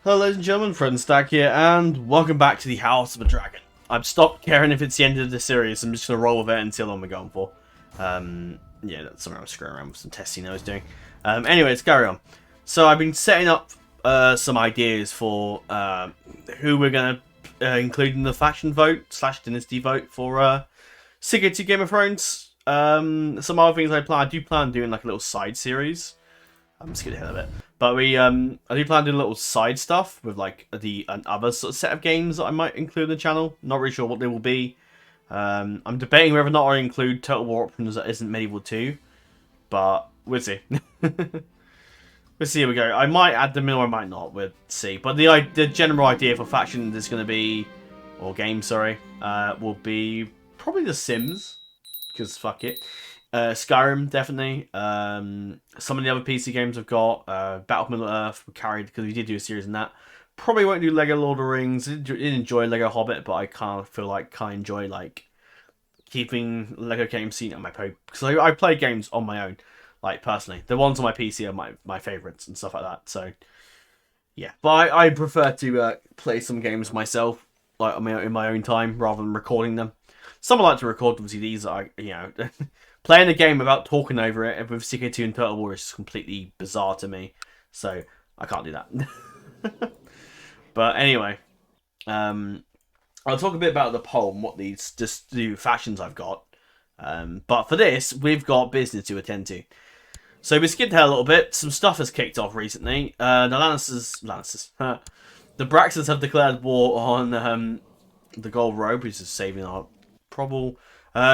Hello ladies and gentlemen, FrozenStag here, and welcome back to the House of a Dragon. I've stopped caring if it's the end of the series. I'm just going to roll with it until I'm going for. Yeah, that's something I was screwing around with some testing I was doing. Anyway, let's carry on. So I've been setting up some ideas for who we're going to include in the faction vote / dynasty vote for Secret to Game of Thrones. Some other things I do plan on doing like a little side series. I'm just getting ahead of it. But I do plan on doing a little side stuff with like the other sort of set of games that I might include in the channel. Not really sure what they will be. I'm debating whether or not I include Total War options that isn't Medieval 2. But we'll see. We'll see how we go. I might add them in or I might not. We'll see. But the general idea for faction is going to be, or game, sorry, will be probably The Sims. Because fuck it. Skyrim, definitely. Some of the other PC games I've got. Battle of Middle-earth, we carried because we did do a series in that. Probably won't do Lego Lord of the Rings. I did enjoy Lego Hobbit, but I kind of feel like I enjoy like keeping Lego games seen on my phone. Because I play games on my own, like personally. The ones on my PC are my favourites and stuff like that. So, yeah. But I prefer to play some games myself, like in my own time, rather than recording them. Some I like to record, obviously these are, you know... Playing a game without talking over it with CK2 and Total War is just completely bizarre to me. So, I can't do that. But anyway, I'll talk a bit about the poll and what these just new factions I've got. But for this, we've got business to attend to. So we skipped ahead a little bit. Some stuff has kicked off recently. The the Braxtons have declared war on the Gold Robe, which is saving our probable.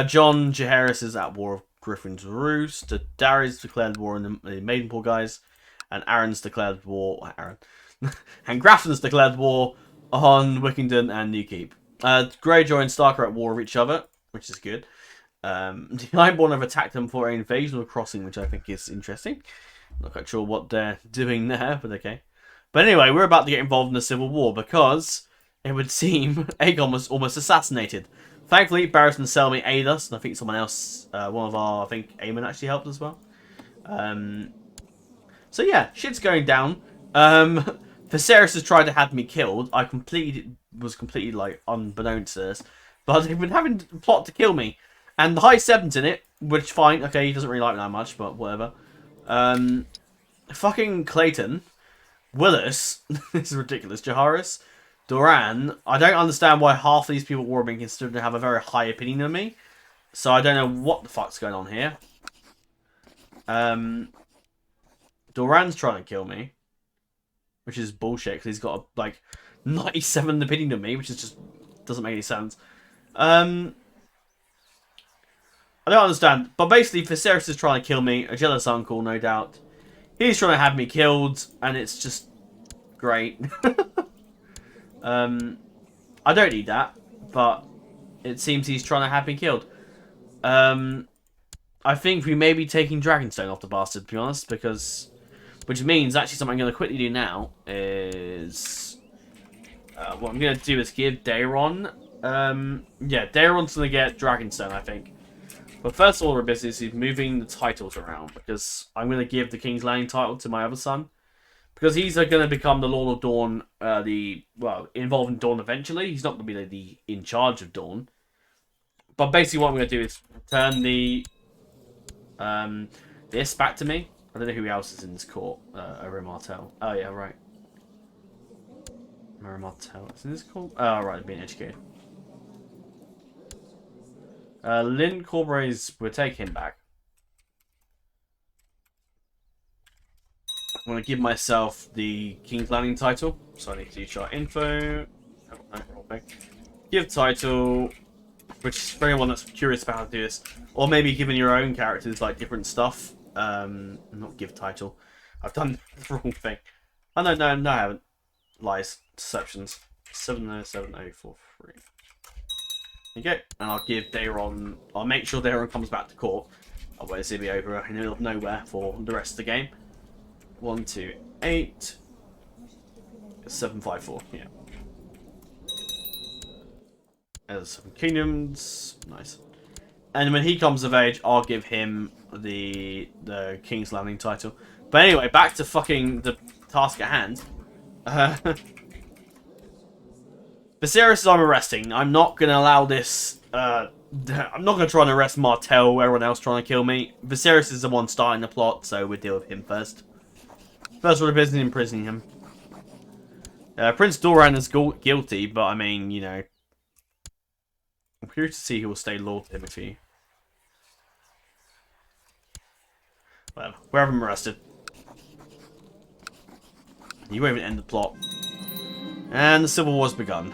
John Jaehaerys is at war of Griffin's Roost. Darius declared war on the Maidenpool guys. And Aaron's declared war... and Grafton's declared war on Wickington and Newkeep. Greyjoy and Stark are at war with each other, which is good. The Ironborn have attacked them for an invasion of a crossing, which I think is interesting. Not quite sure what they're doing there, but okay. But anyway, we're about to get involved in a civil war because it would seem Aegon was almost assassinated. Thankfully, Barris and Selmy aid us, and I think someone else, one of our, I think Aemon actually helped as well. So yeah, shit's going down. Viserys has tried to have me killed. I was completely like unbeknownst to this, but they've been having a plot to kill me, and the High Seven's in it, which fine, okay, he doesn't really like me that much, but whatever. Fucking Clayton, Willis, this is ridiculous. Jaehaerys. Doran, I don't understand why half of these people were being considered to have a very high opinion of me. So I don't know what the fuck's going on here. Doran's trying to kill me. Which is bullshit, because he's got a, like, 97 opinion of me, which is just doesn't make any sense. I don't understand. But basically, Viserys is trying to kill me. A jealous uncle, no doubt. He's trying to have me killed, and it's just great. I don't need that, but it seems he's trying to have me killed. I think we may be taking Dragonstone off the bastard, to be honest, because... Which means, actually, something I'm going to quickly do now is... what I'm going to do is give Daeron... yeah, Daeron's going to get Dragonstone, I think. But first order of business is moving the titles around, because I'm going to give the King's Landing title to my other son. Because he's going to become the Lord of Dawn, involved in Dawn eventually. He's not going to be the in charge of Dawn. But basically what I'm going to do is turn the this back to me. I don't know who else is in this court. Ori Martell. Oh yeah, right. Ori Martell is in this court? Oh right, being educated. Lynn Corbray's, we'll take him back. I'm going to give myself the King's Landing title. So I need to do chart info. Give title. Which is for anyone that's curious about how to do this. Or maybe giving your own characters like different stuff. Not give title. I've done the wrong thing. Oh no, I haven't. Lies. Deceptions. 707043. There you go. And I'll give Daeron... I'll make sure Daeron comes back to court. Otherwise he'll be over in the middle of nowhere for the rest of the game. 1, 2, 8, 7, 5, 4. Yeah. There's 7 kingdoms. Nice. And when he comes of age, I'll give him the King's Landing title. But anyway, back to fucking the task at hand. Viserys I'm arresting. I'm not going to allow this... I'm not going to try and arrest Martell, everyone else trying to kill me. Viserys is the one starting the plot, so we'll deal with him first. First order of business, imprisoning him. Prince Doran is guilty, but I mean, you know... I'm curious to see who will stay loyal to him if he... Well, we have him arrested. You won't even end the plot. And the civil war's begun.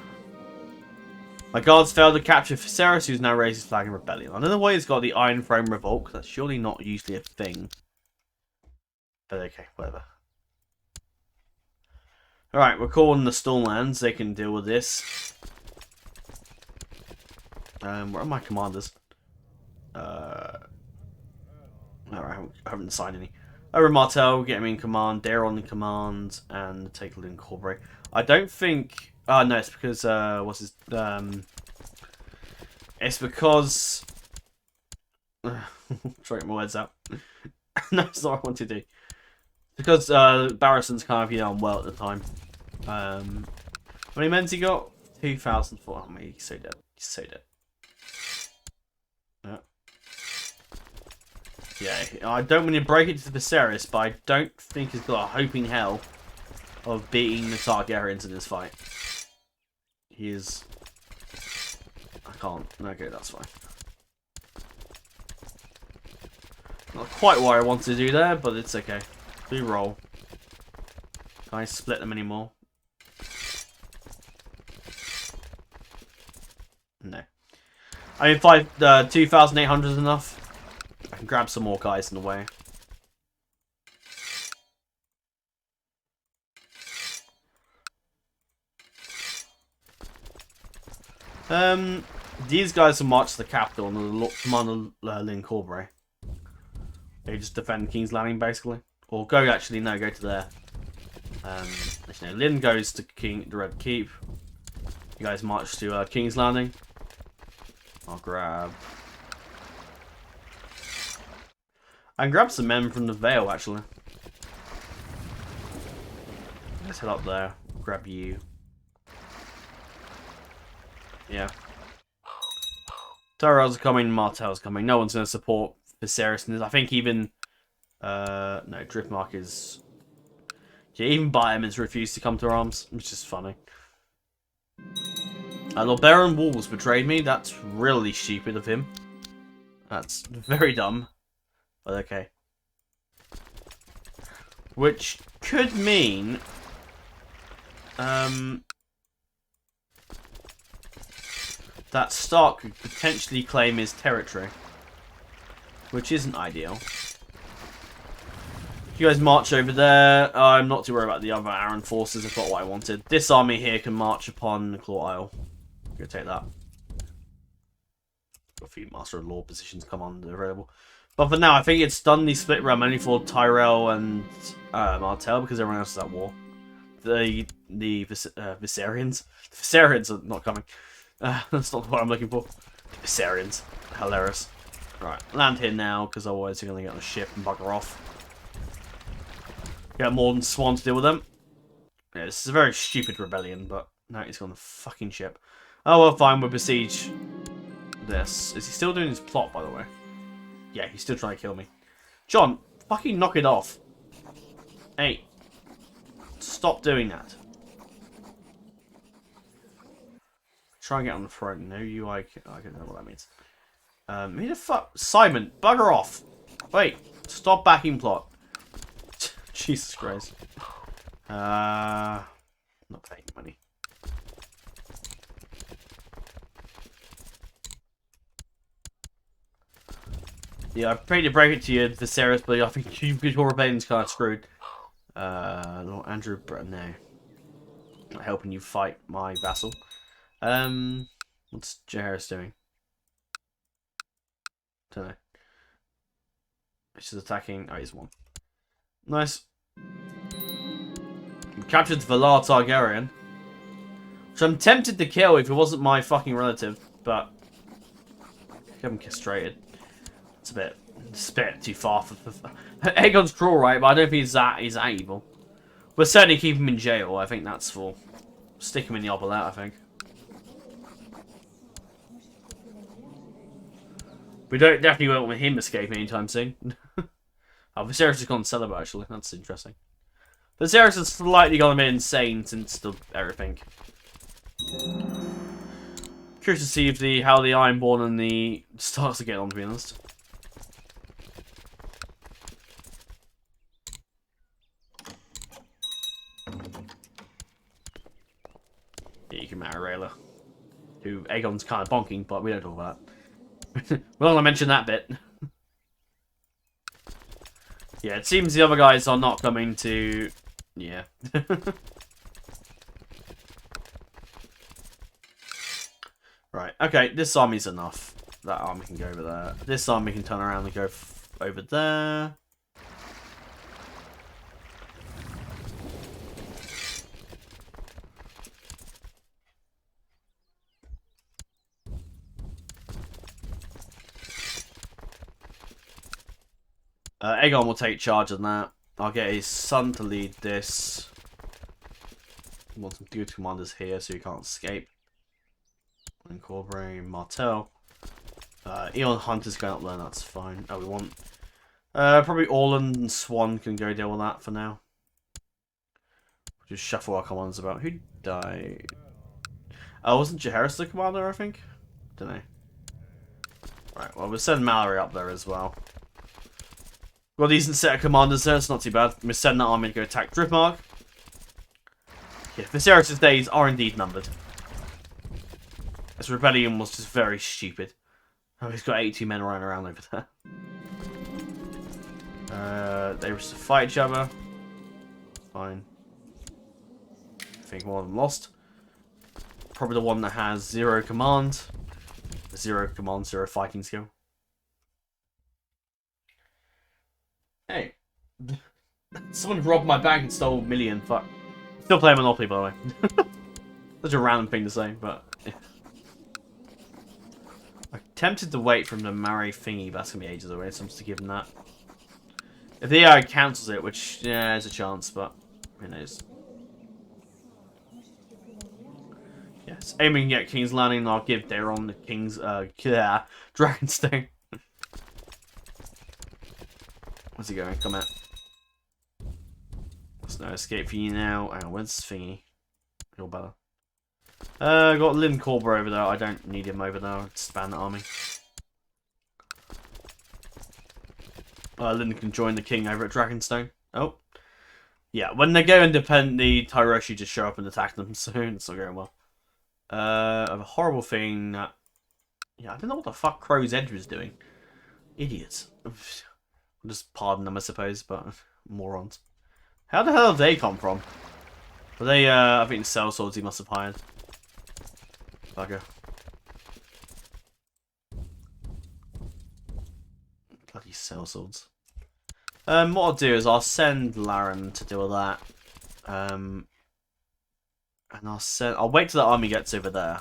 My guards failed to capture Viserys, who's now raised his flag in rebellion. I don't know why he's got the Iron Throne Revolt, because that's surely not usually a thing. But okay, whatever. Alright, we're calling the Stormlands. They can deal with this. Where are my commanders? Alright, I haven't assigned any. Over Martell, get him in command. Daeron in command, and take Lynn Corbray. I don't think... Oh, no, it's because... what's his... It's because... Trying to get my words out. No, it's not what I want to do. Because Barrison's kind of, you know, unwell at the time. How many men's he got? 2,004. Oh, he's so dead. He's so dead. Yeah, I don't want to break it to Viserys, but I don't think he's got a hope in hell of beating the Targaryens in this fight. He is... I can't. Okay, that's fine. Not quite what I wanted to do there, but it's okay. We roll. Can I split them anymore? No. I mean, 2,800 is enough. I can grab some more guys in the way. These guys will march to the capital and command Lynn Corbray. They just defend King's Landing, basically. Or go, actually, no, go to there. You know, Lynn goes to the Red Keep. You guys march to King's Landing. I'll grab... I can grab some men from the Vale, actually. Let's head up there. Grab you. Yeah. Tyrell's coming, Martell's coming. No one's going to support Viserys in this. I think even... no, Driftmark is... Yeah, even Bioman's refused to come to arms, which is funny. Lord Baron Wolves betrayed me. That's really stupid of him. That's very dumb. But okay. Which could mean... that Stark could potentially claim his territory. Which isn't ideal. You guys march over there. I'm not too worried about the other Arryn forces. I've got what I wanted. This army here can march upon the Claw Isle. I'm going to take that. Got a few Master of Law positions come on available. But for now, I think it's done the split realm only for Tyrell and Martell because everyone else is at war. The Viserions. The Viserions are not coming. That's not what I'm looking for. The Viserions. Hilarious. Right, land here now because otherwise you're going to get on a ship and bugger off. Got more than Swan to deal with them. Yeah, this is a very stupid rebellion, but now he's on the fucking ship. Oh well, fine, we'll besiege this. Is he still doing his plot, by the way? Yeah, he's still trying to kill me. John, fucking knock it off. Hey, stop doing that. Try and get on the throne. No, you, I don't know what that means. Who the fuck? Simon, bugger off. Wait, stop backing plot. Jesus Christ. Not paying money. Yeah, I paid to break it to you, Viserys, but I think your rebellion's kind of screwed. Lord Andrew, no. Not helping you fight my vassal. What's Jaehaerys doing? Don't know. She's attacking. Oh, he's won. Nice. We captured Valar Targaryen. Which I'm tempted to kill if it wasn't my fucking relative, but... Get him castrated. It's a bit too far for... Aegon's cruel, right? But I don't think he's that evil. We'll certainly keep him in jail. I think that's for stick him in the obelette, I think. We definitely won't want him escaping anytime soon. Oh, Viserys has gone celibate, actually. That's interesting. Viserys has slightly gone a bit insane since everything. Curious to see if how the Ironborn and the Starks are getting on, to be honest. Yeah, you can marry Rhaela, who Aegon's kind of bonking, but we don't talk about that. We'll only mention that bit. Yeah, it seems the other guys are not coming to... Yeah. Right, okay, this army's enough. That army can go over there. This army can turn around and go over there. Aegon will take charge of that. I'll get his son to lead this. I want some good commanders here so he can't escape. Incorporate Martell. Eon Hunter's going up there, that's fine. Oh, we want... probably Orland and Swan can go deal with that for now. Just shuffle our commanders about. Who died? Oh, wasn't Jaehaerys the commander, I think? Don't know. Right, well, we'll send Mallory up there as well. Got a decent set of commanders there, it's not too bad. We'll send that army to go attack Driftmark. Yeah, Viserys' days are indeed numbered. This rebellion was just very stupid. Oh, he's got 82 men running around over there. They were to fight each other. Fine. I think one of them lost. Probably the one that has 0 command. 0 command, 0 fighting skill. Hey. Someone robbed my bank and stole a million. Fuck. Still playing Monopoly, by the way. Such a random thing to say, but... Yeah. I'm tempted to wait for him to marry Thingy, but that's going to be ages away, so I'm just to give him that. If the AI cancels it, which, yeah, there's a chance, but who knows. Yes, Aemon can get King's Landing, and I'll give Daeron the King's, Dragonstone. Where's he going? Come out. There's no escape for you now. Oh, where's Thingy? You're better. Got Lyn Corbra over there. I don't need him over there. I'll expand the army. Lyn can join the king over at Dragonstone. Oh. Yeah, when they go independent, the Tyroshi just show up and attack them, so it's not going well. I have a horrible thing that... Yeah, I don't know what the fuck Crow's Edge was doing. Idiots. I'll just pardon them, I suppose, but... Morons. How the hell did they come from? Were they, I think sellswords he must have hired. Bugger. Bloody sellswords. What I'll do is I'll send Laren to deal with that. And I'll wait till the army gets over there.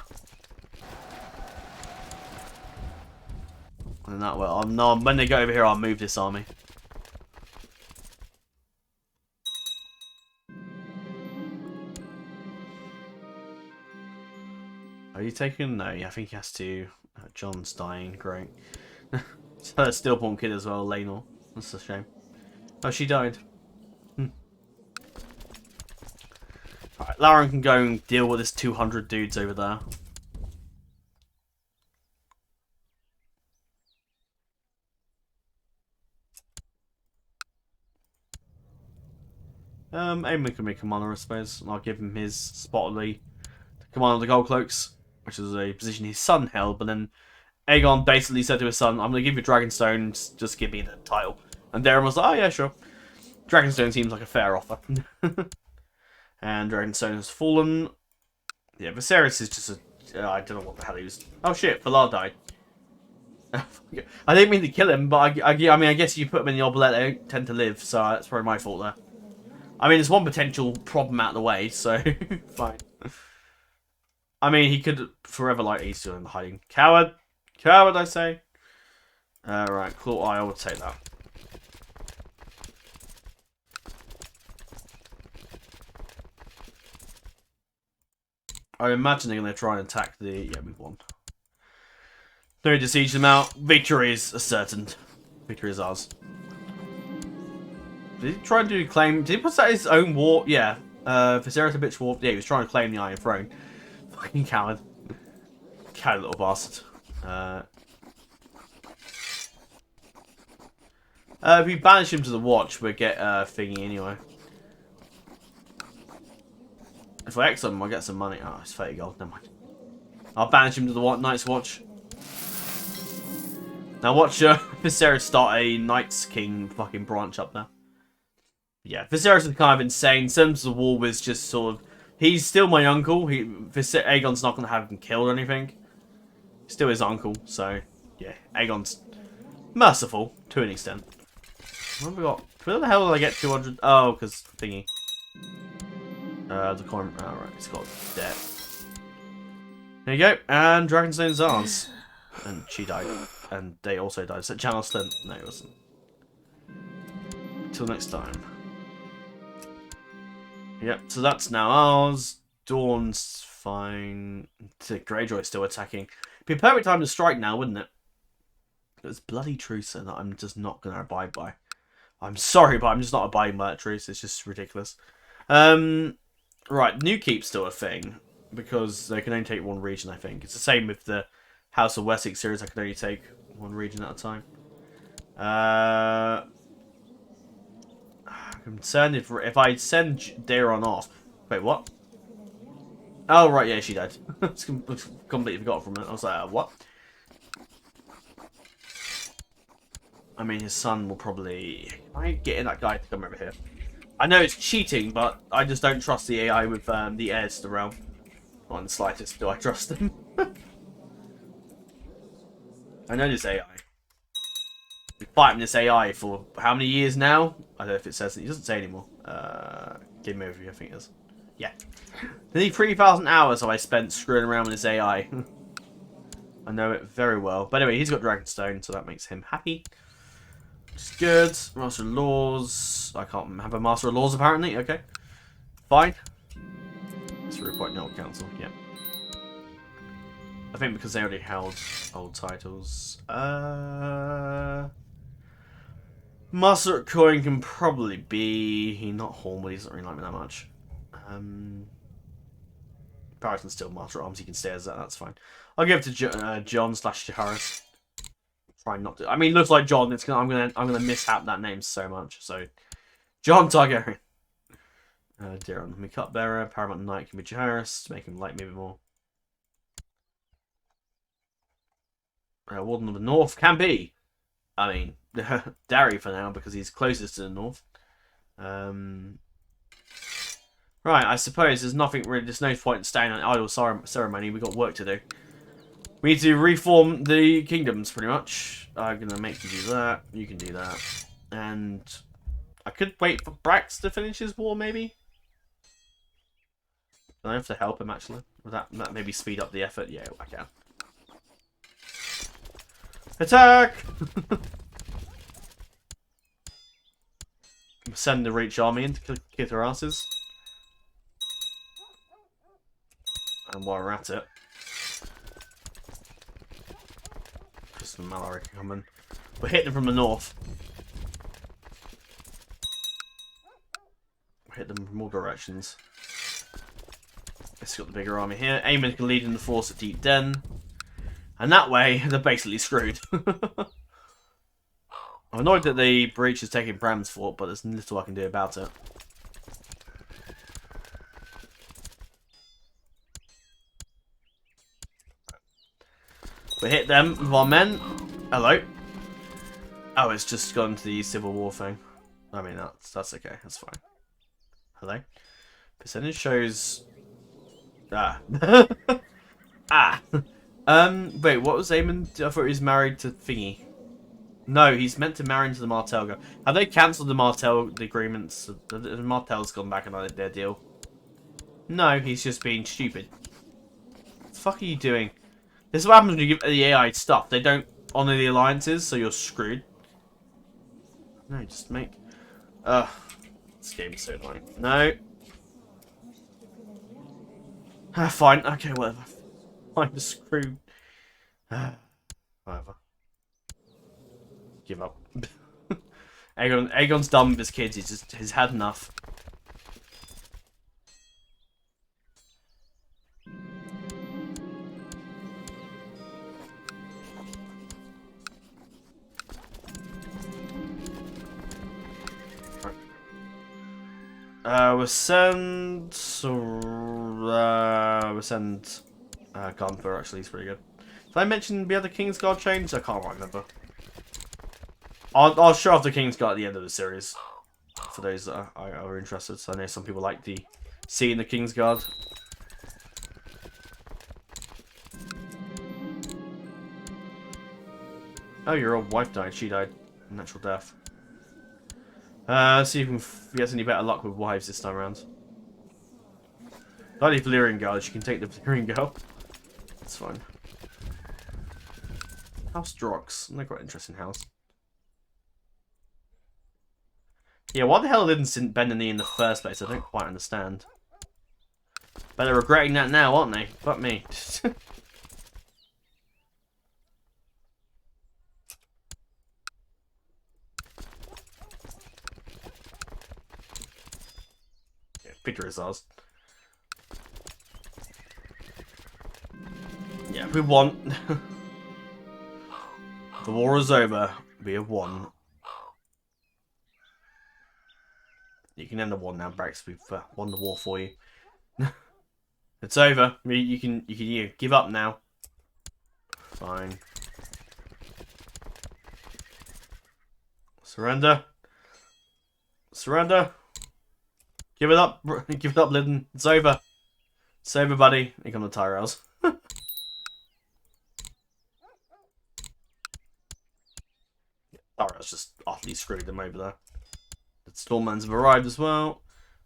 And that way, when they go over here, I'll move this army. Are you taking? No, I think he has to. John's dying. Great. So stillborn kid as well, Laenor. That's a shame. Oh, she died. Alright, Laren can go and deal with this 200 dudes over there. Aemon can be commander, I suppose. And I'll give him his spotly command of the Gold Cloaks, which is a position his son held, but then Aegon basically said to his son, I'm going to give you Dragonstone, just give me the title. And Daeron was like, oh yeah, sure. Dragonstone seems like a fair offer. And Dragonstone has fallen. Yeah, Viserys is just a... I don't know what the hell he was... Oh shit, Valar died. I didn't mean to kill him, but I mean, I guess you put them in the oblette, they don't tend to live, so that's probably my fault there. I mean, there's one potential problem out of the way, so fine. I mean, he could forever like he's still in hiding. Coward! Coward, I say! Right, cool, I will take that. I imagine they're going to try and attack the... Yeah, we've won. No need to siege them out. Victory is certain. Victory is ours. Did he try and do a claim? Did he put that his own war? Yeah. Viserys a bitch war. Yeah, he was trying to claim the Iron Throne. Fucking coward. Coward little bastard. If we banish him to the Watch, we'll get thingy anyway. If I exile him, I'll get some money. Oh, it's 30 gold. Never mind. I'll banish him to the Night's Watch. Now watch Viserys start a Night's King fucking branch up there. Yeah, Viserys is kind of insane. Sons of the War was just sort of... He's still my uncle. Aegon's not going to have him killed or anything. Still his uncle, so... Yeah, Aegon's merciful, to an extent. What have we got? Where the hell did I get 200? Oh, because thingy. The coin... Oh, right, it's got debt. There you go, and Dragonstone's ours. And she died. And they also died. So Channel Slint. No, it wasn't. Till next time. Yep, so that's now ours. Dawn's fine. Greyjoy's still attacking. It'd be a perfect time to strike now, wouldn't it? It's bloody truce that I'm just not going to abide by. I'm sorry, but I'm just not abiding by that truce. It's just ridiculous. Right, New Keep's still a thing. Because they can only take one region, I think. It's the same with the House of Wessex series. I can only take one region at a time. I'm concerned if I send Daeron off. Wait, what? Oh, right, yeah, she died. It's completely forgot from it. I was like, what? I mean, his son will probably... I ain't getting that guy to come over here. I know it's cheating, but I just don't trust the AI with the heirs to the realm. Not in the slightest do I trust them. I know this AI. We've been fighting this AI for how many years now? I don't know if it says it. It doesn't say anymore. Game overview, I think it is. Yeah. Nearly 3,000 hours have I spent screwing around with this AI. I know it very well. But anyway, he's got Dragonstone, so that makes him happy. Which is good. Master of Laws. I can't have a Master of Laws, apparently. Okay. Fine. It's a report no council. Yeah. I think because they already held old titles. Master at Coin can probably be not Hornwood. He doesn't really like me that much. Barriston's still Master at Arms. He can stay as that. That's fine. I'll give it to John / Jaharis. Try not to. I mean, looks like John. I'm gonna mishap that name so much. So, John Targaryen. Daeron, me Cupbearer. Paramount Knight can be Jaharis to make him like me a bit more. Warden of the North can be. I mean, Darry for now because he's closest to the north. Right, I suppose there's nothing really. There's no point in staying on idle ceremony. We've got work to do. We need to reform the kingdoms, pretty much. I'm gonna make you do that. You can do that, and I could wait for Brax to finish his war, maybe. I have to help him actually. Would that maybe speed up the effort? Yeah, I can. Attack! Send the Reach army in to kick their asses. And while we're at it, just some Mallory coming. We're hitting them from the north. We're hitting them from all directions. It's got the bigger army here. Aemon can lead in the force at Deep Den. And that way, they're basically screwed. I'm annoyed that the breach is taking Bram's fort, but there's little I can do about it. We hit them with our men. Hello. Oh, it's just gone to the Civil War thing. I mean, that's okay. That's fine. Hello. Percentage shows... Ah. Ah. Wait, what was Aemon? I thought he was married to Thingy. No, he's meant to marry into the Martell girl. Have they cancelled the Martell agreements? The Martell's gone back on their deal. No, he's just being stupid. What the fuck are you doing? This is what happens when you give the AI stuff. They don't honour the alliances, so you're screwed. No, just make... Ugh. This game is so annoying. No. Fine. Okay, whatever. Fine, just screw. Whatever. Give up. Aegon's done with his kids. He's had enough. We'll send Gunther. Actually, he's pretty good. Did I mention the other King's Guard change? I can't remember. I'll show off the King's Guard at the end of the series for those that are interested. So I know some people like seeing the King's Guard. Oh, your old wife died. She died. Natural death. See if he has any better luck with wives this time around. Not the Valyrian girl. She can take the Valyrian girl. That's fine. House Drox. They're quite interesting house. Yeah, why the hell didn't bend the knee in the first place? I don't quite understand. But they're regretting that now, aren't they? Fuck me. Victory is ours. Yeah, we won. The war is over. We have won. You can end the war now, Brax. We've won the war for you. It's over. You can give up now. Fine. Surrender. Surrender. Give it up. Give it up, Lyddon. It's over. It's over, buddy. Here come the Tyrells. Tyrells just utterly screwed them over there. The Stormlands have arrived as well.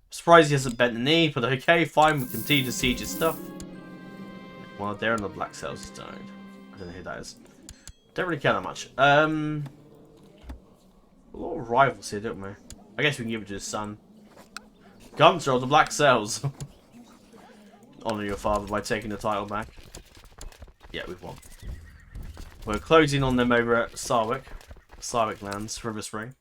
I'm surprised he hasn't bent the knee, but okay, fine. We continue to siege his stuff. Well, Darren the Black Sails has died. I don't know who that is. Don't really care that much. A lot of rivals here, don't we? I guess we can give it to his son. Gunther of the Black Sails. Honour your father by taking the title back. Yeah, we've won. We're closing on them over at Sarwick. Sarwick lands, River Spring.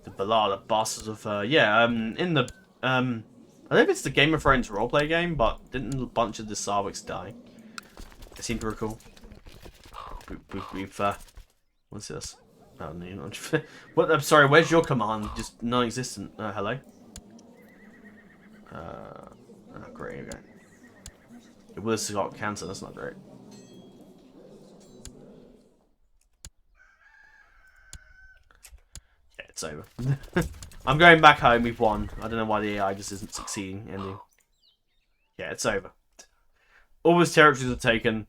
The Ballad of Bastards of in the I don't know if it's the Game of Thrones roleplay game, but didn't a bunch of the Sarwicks die? It seemed pretty cool. We've what's this? Oh, no, you're not. What? I'm sorry. Where's your command? Just non-existent. Hello. Oh, great. Okay. It was got cancer. That's not great. Yeah, it's over. I'm going back home. We've won. I don't know why the AI just isn't succeeding. Ending. Yeah, it's over. All his territories are taken.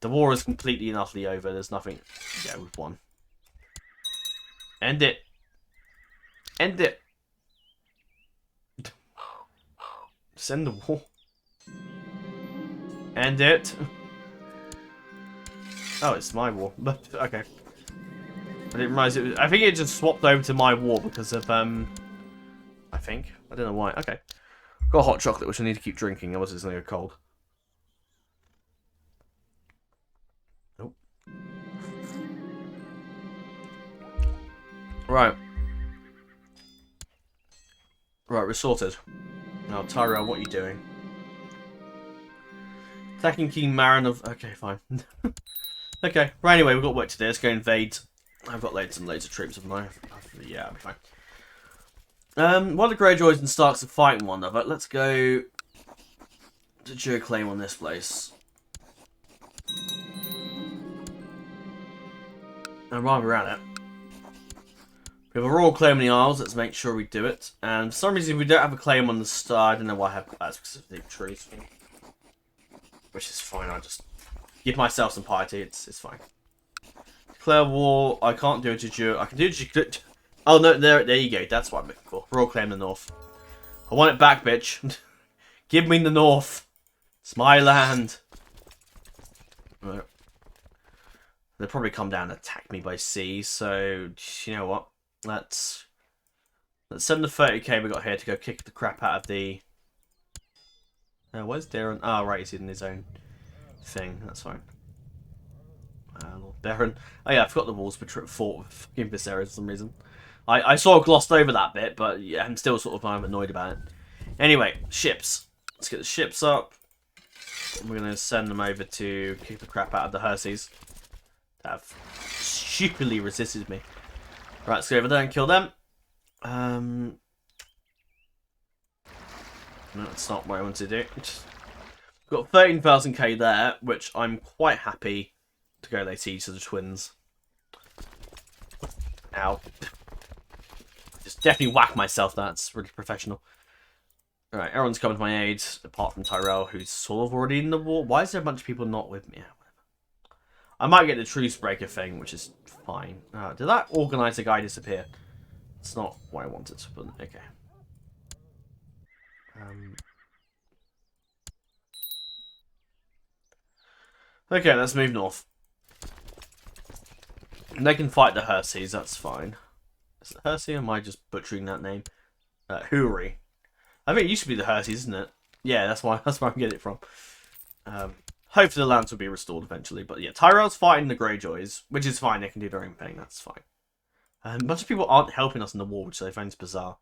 The war is completely and utterly over. There's nothing. Yeah, we've won. End it. End it. Send the war. End it. Oh, it's my war. But okay. I didn't realize it was. I think it just swapped over to my war because of I think. I don't know why. Okay. Got hot chocolate which I need to keep drinking, otherwise it's gonna go cold. Nope. Right. Right, we're sorted. Now, Tyrell, what are you doing? Attacking King Marin of... Okay, fine. Okay, right, anyway, we've got work to do. Let's go invade. I've got loads and loads of troops of mine. Yeah, I'll be fine. While the Greyjoys and Starks are fighting one another, let's go to Joe claim on this place. And while we're at it, we have a royal claim in the Isles. Let's make sure we do it. And for some reason, we don't have a claim on the star. I don't know why I have that specific trees. Which is fine. I just give myself some piety. It's fine. Declare war. I can't do it to Joe. I can do it to... Oh, no. There you go. That's what I'm looking for. Royal claim in the north. I want it back, bitch. Give me the north. It's my land. Right. They'll probably come down and attack me by sea. So, you know what? Let's Let's send the 30k we got here to go kick the crap out of the... where's Darren? Oh, right, he's in his own thing. That's fine. Lord Darren. Oh yeah, I forgot the walls fought with fucking Viserys for some reason. I sort of glossed over that bit, but yeah, I'm still sort of annoyed about it. Anyway, ships. Let's get the ships up. We're going to send them over to kick the crap out of the Herseys. That have stupidly resisted me. Right, let's go over there and kill them. No, that's not what I want to do. We've got 13,000k there, which I'm quite happy to go lay siege to the twins. Ow. Just definitely whack myself, that's really professional. Alright, everyone's coming to my aid, apart from Tyrell, who's sort of already in the war. Why is there a bunch of people not with me? I might get the truce breaker thing, which is fine. Did that organizer guy disappear? It's not what I wanted, but okay. Okay, let's move north. And they can fight the Herseys, that's fine. Is it Hersey or am I just butchering that name? Huri. I think it used to be the Herseys, isn't it? Yeah, that's where I'm getting it from. Hopefully the lands will be restored eventually. But yeah, Tyrell's fighting the Greyjoys, which is fine. They can do their own thing. That's fine. A bunch of people aren't helping us in the war, which I find bizarre.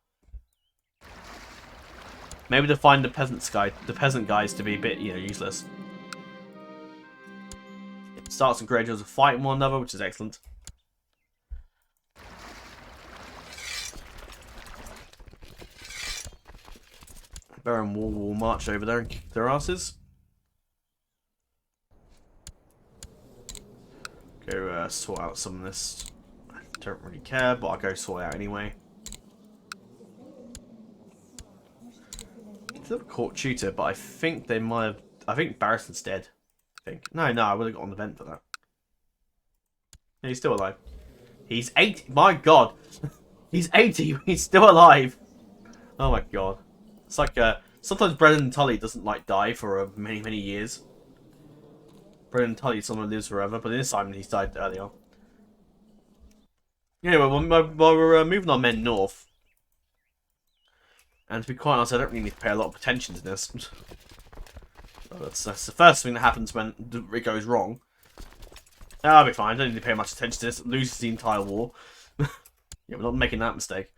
Maybe to find the peasant guys to be a bit, useless. Starks and Greyjoys are fighting one another, which is excellent. Baron Wall will march over there and kick their asses. Go sort out some of this. I don't really care, but I'll go sort it out anyway. They're a court tutor, but I think they might have... I think Barristan's dead. I think. No, I would have got on the vent for that. Yeah, he's still alive. He's 80. My god. He's 80. He's still alive. Oh my god. It's like, sometimes Brennan Tully doesn't, die for many, many years. Brennan Tully is someone who lives forever, but this time he's died early on. Anyway, while we're moving our men north, and to be quite honest, I don't really need to pay a lot of attention to this. That's the first thing that happens when it goes wrong. I'll be fine, I don't need to pay much attention to this. It loses the entire war. Yeah, we're not making that mistake.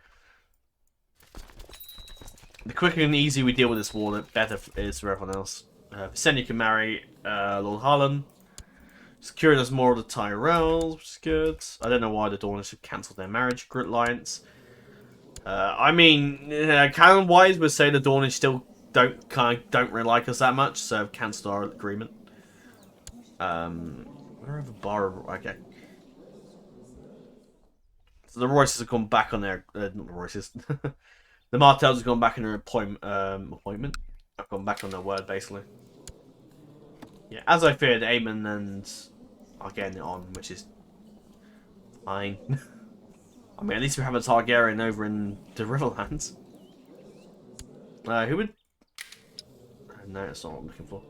The quicker and easier we deal with this war, the better it is for everyone else. Visenya can marry Lord Harlan. Securing us more of the Tyrells, which is good. I don't know why the Dornish have cancelled their marriage alliance. I mean, canon-wise, we'd say the Dornish still don't really like us that much, so have cancelled our agreement. Where are the bar? Okay. So the Royces have gone back on their not the Royces. The Martells have gone back in their appointment. I've gone back on their word, basically. Yeah, as I feared, Aemon and are getting it on, which is fine. I mean, at least we have a Targaryen over in the Riverlands. Who would... No, that's not what I'm looking for.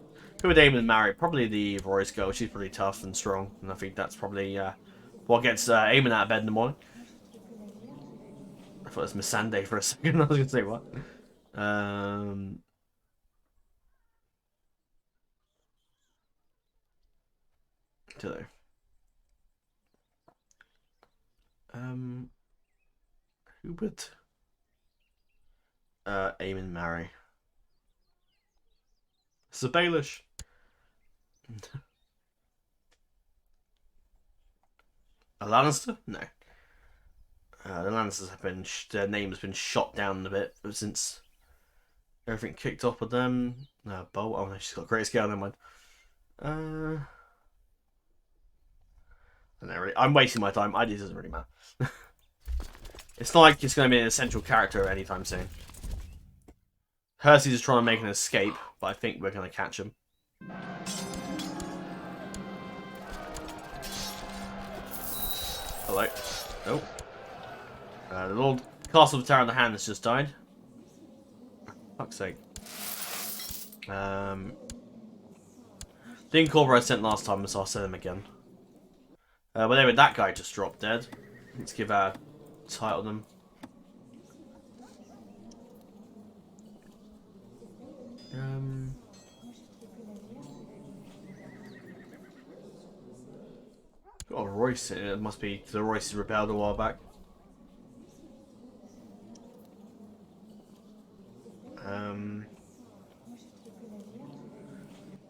Who would Aemon marry? Probably the Royce girl. She's pretty tough and strong, and I think that's probably what gets Aemon out of bed in the morning. I thought it was Missandei for a second. I was going to say what? Hello. Who would Aemon marry? Sir Baelish. A Lannister? No. The Lannisters have been... their name has been shot down a bit since everything kicked off with them. No, Bolt. Oh, no, she's got great scale. Never mind. I don't know, really. I'm wasting my time. It doesn't really matter. It's not like it's going to be an essential character anytime soon. Hersey's is trying to make an escape, but I think we're going to catch him. Hello. Oh. The Lord Castle of Tower in the Hand has just died. Fuck's sake. The Incorporator I sent last time, so I'll send him again. But anyway, that guy just dropped dead. Let's give our title them. Got a Royce in it. It must be the Royce rebelled a while back.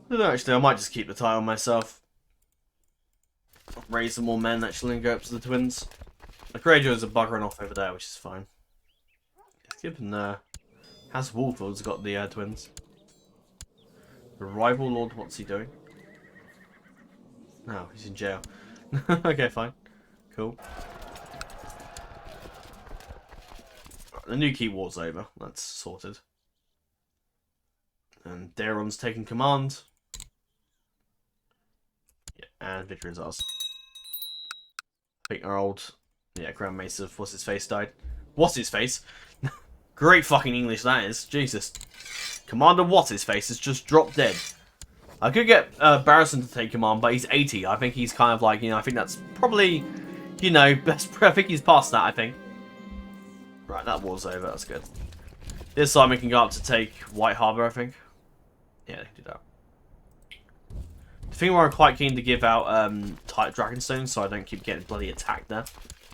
No, actually, I might just keep the title myself. Raise some more men actually and go up to the twins. The Greyjoys are buggering off over there, which is fine. Given Has Wolford's got the twins. The rival lord, what's he doing? No, he's in jail. Okay, fine. Cool. Right, the new key war's over. That's sorted. And Daeron's taking command. Yeah, and victory is ours. I think our old, Grand Mace of what's his face died. What's his face? Great fucking English that is. Jesus. Commander What's his face has just dropped dead. I could get Barristan to take command, but he's 80. I think he's kind of like, I think that's probably, best. I think he's past that, I think. Right, that war's over. That's good. This time we can go up to take White Harbour, I think. Yeah, they can do that. The thing where I'm quite keen to give out tight Dragonstone so I don't keep getting bloody attacked there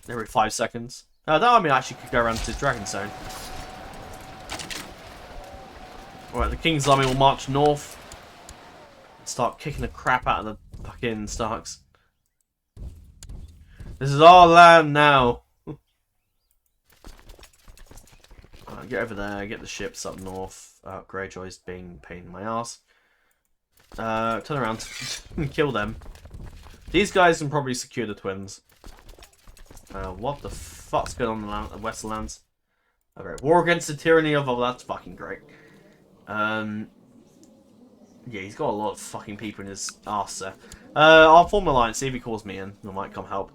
every 5 seconds. That I actually could go around to Dragonstone. Alright, the King's Army will march north. Start kicking the crap out of the fucking Starks. This is our land now. Get over there, get the ships up north. Greyjoy's being a pain in my ass. Turn around and kill them. These guys can probably secure the twins. What the fuck's going on in the Westerlands? Okay, war against the tyranny of... Oh, that's fucking great. Yeah, he's got a lot of fucking people in his arse there. I'll form an alliance, see if he calls me in. I might come help.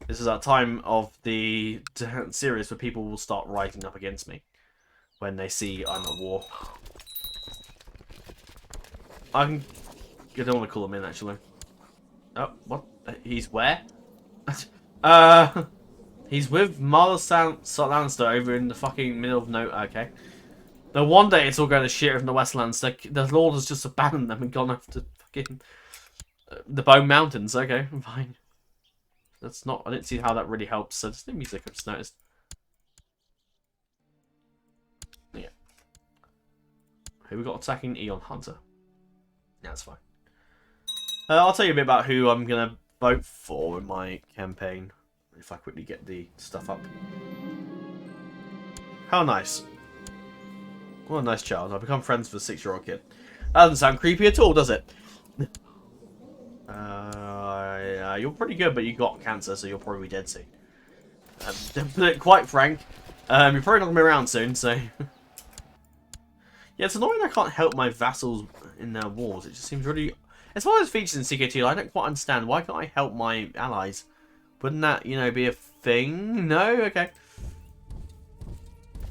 This is that time of the series where people will start rising up against me. When they see I'm at war. I don't want to call him in, actually. Oh, what? He's where? He's with Marla Lannister over in the fucking middle of nowhere. Okay. No wonder it's all going to shit in the Westlands. The Lord has just abandoned them and gone after fucking the Bone Mountains. Okay, fine. That's not. I didn't see how that really helps. So just the music I just noticed. Yeah. Who we got attacking? Aegon Hunter. Yeah, that's fine. I'll tell you a bit about who I'm gonna vote for in my campaign. If I quickly get the stuff up. How nice. What a nice child. I've become friends with a 6-year-old kid. That doesn't sound creepy at all, does it? You're pretty good, but you got cancer, so you'll probably be dead soon. Quite frank. You're probably not going to be around soon, so... Yeah, it's annoying I can't help my vassals in their wars. It just seems really... It's one of those features in CK2 I don't quite understand. Why can't I help my allies? Wouldn't that, be a thing? No? Okay.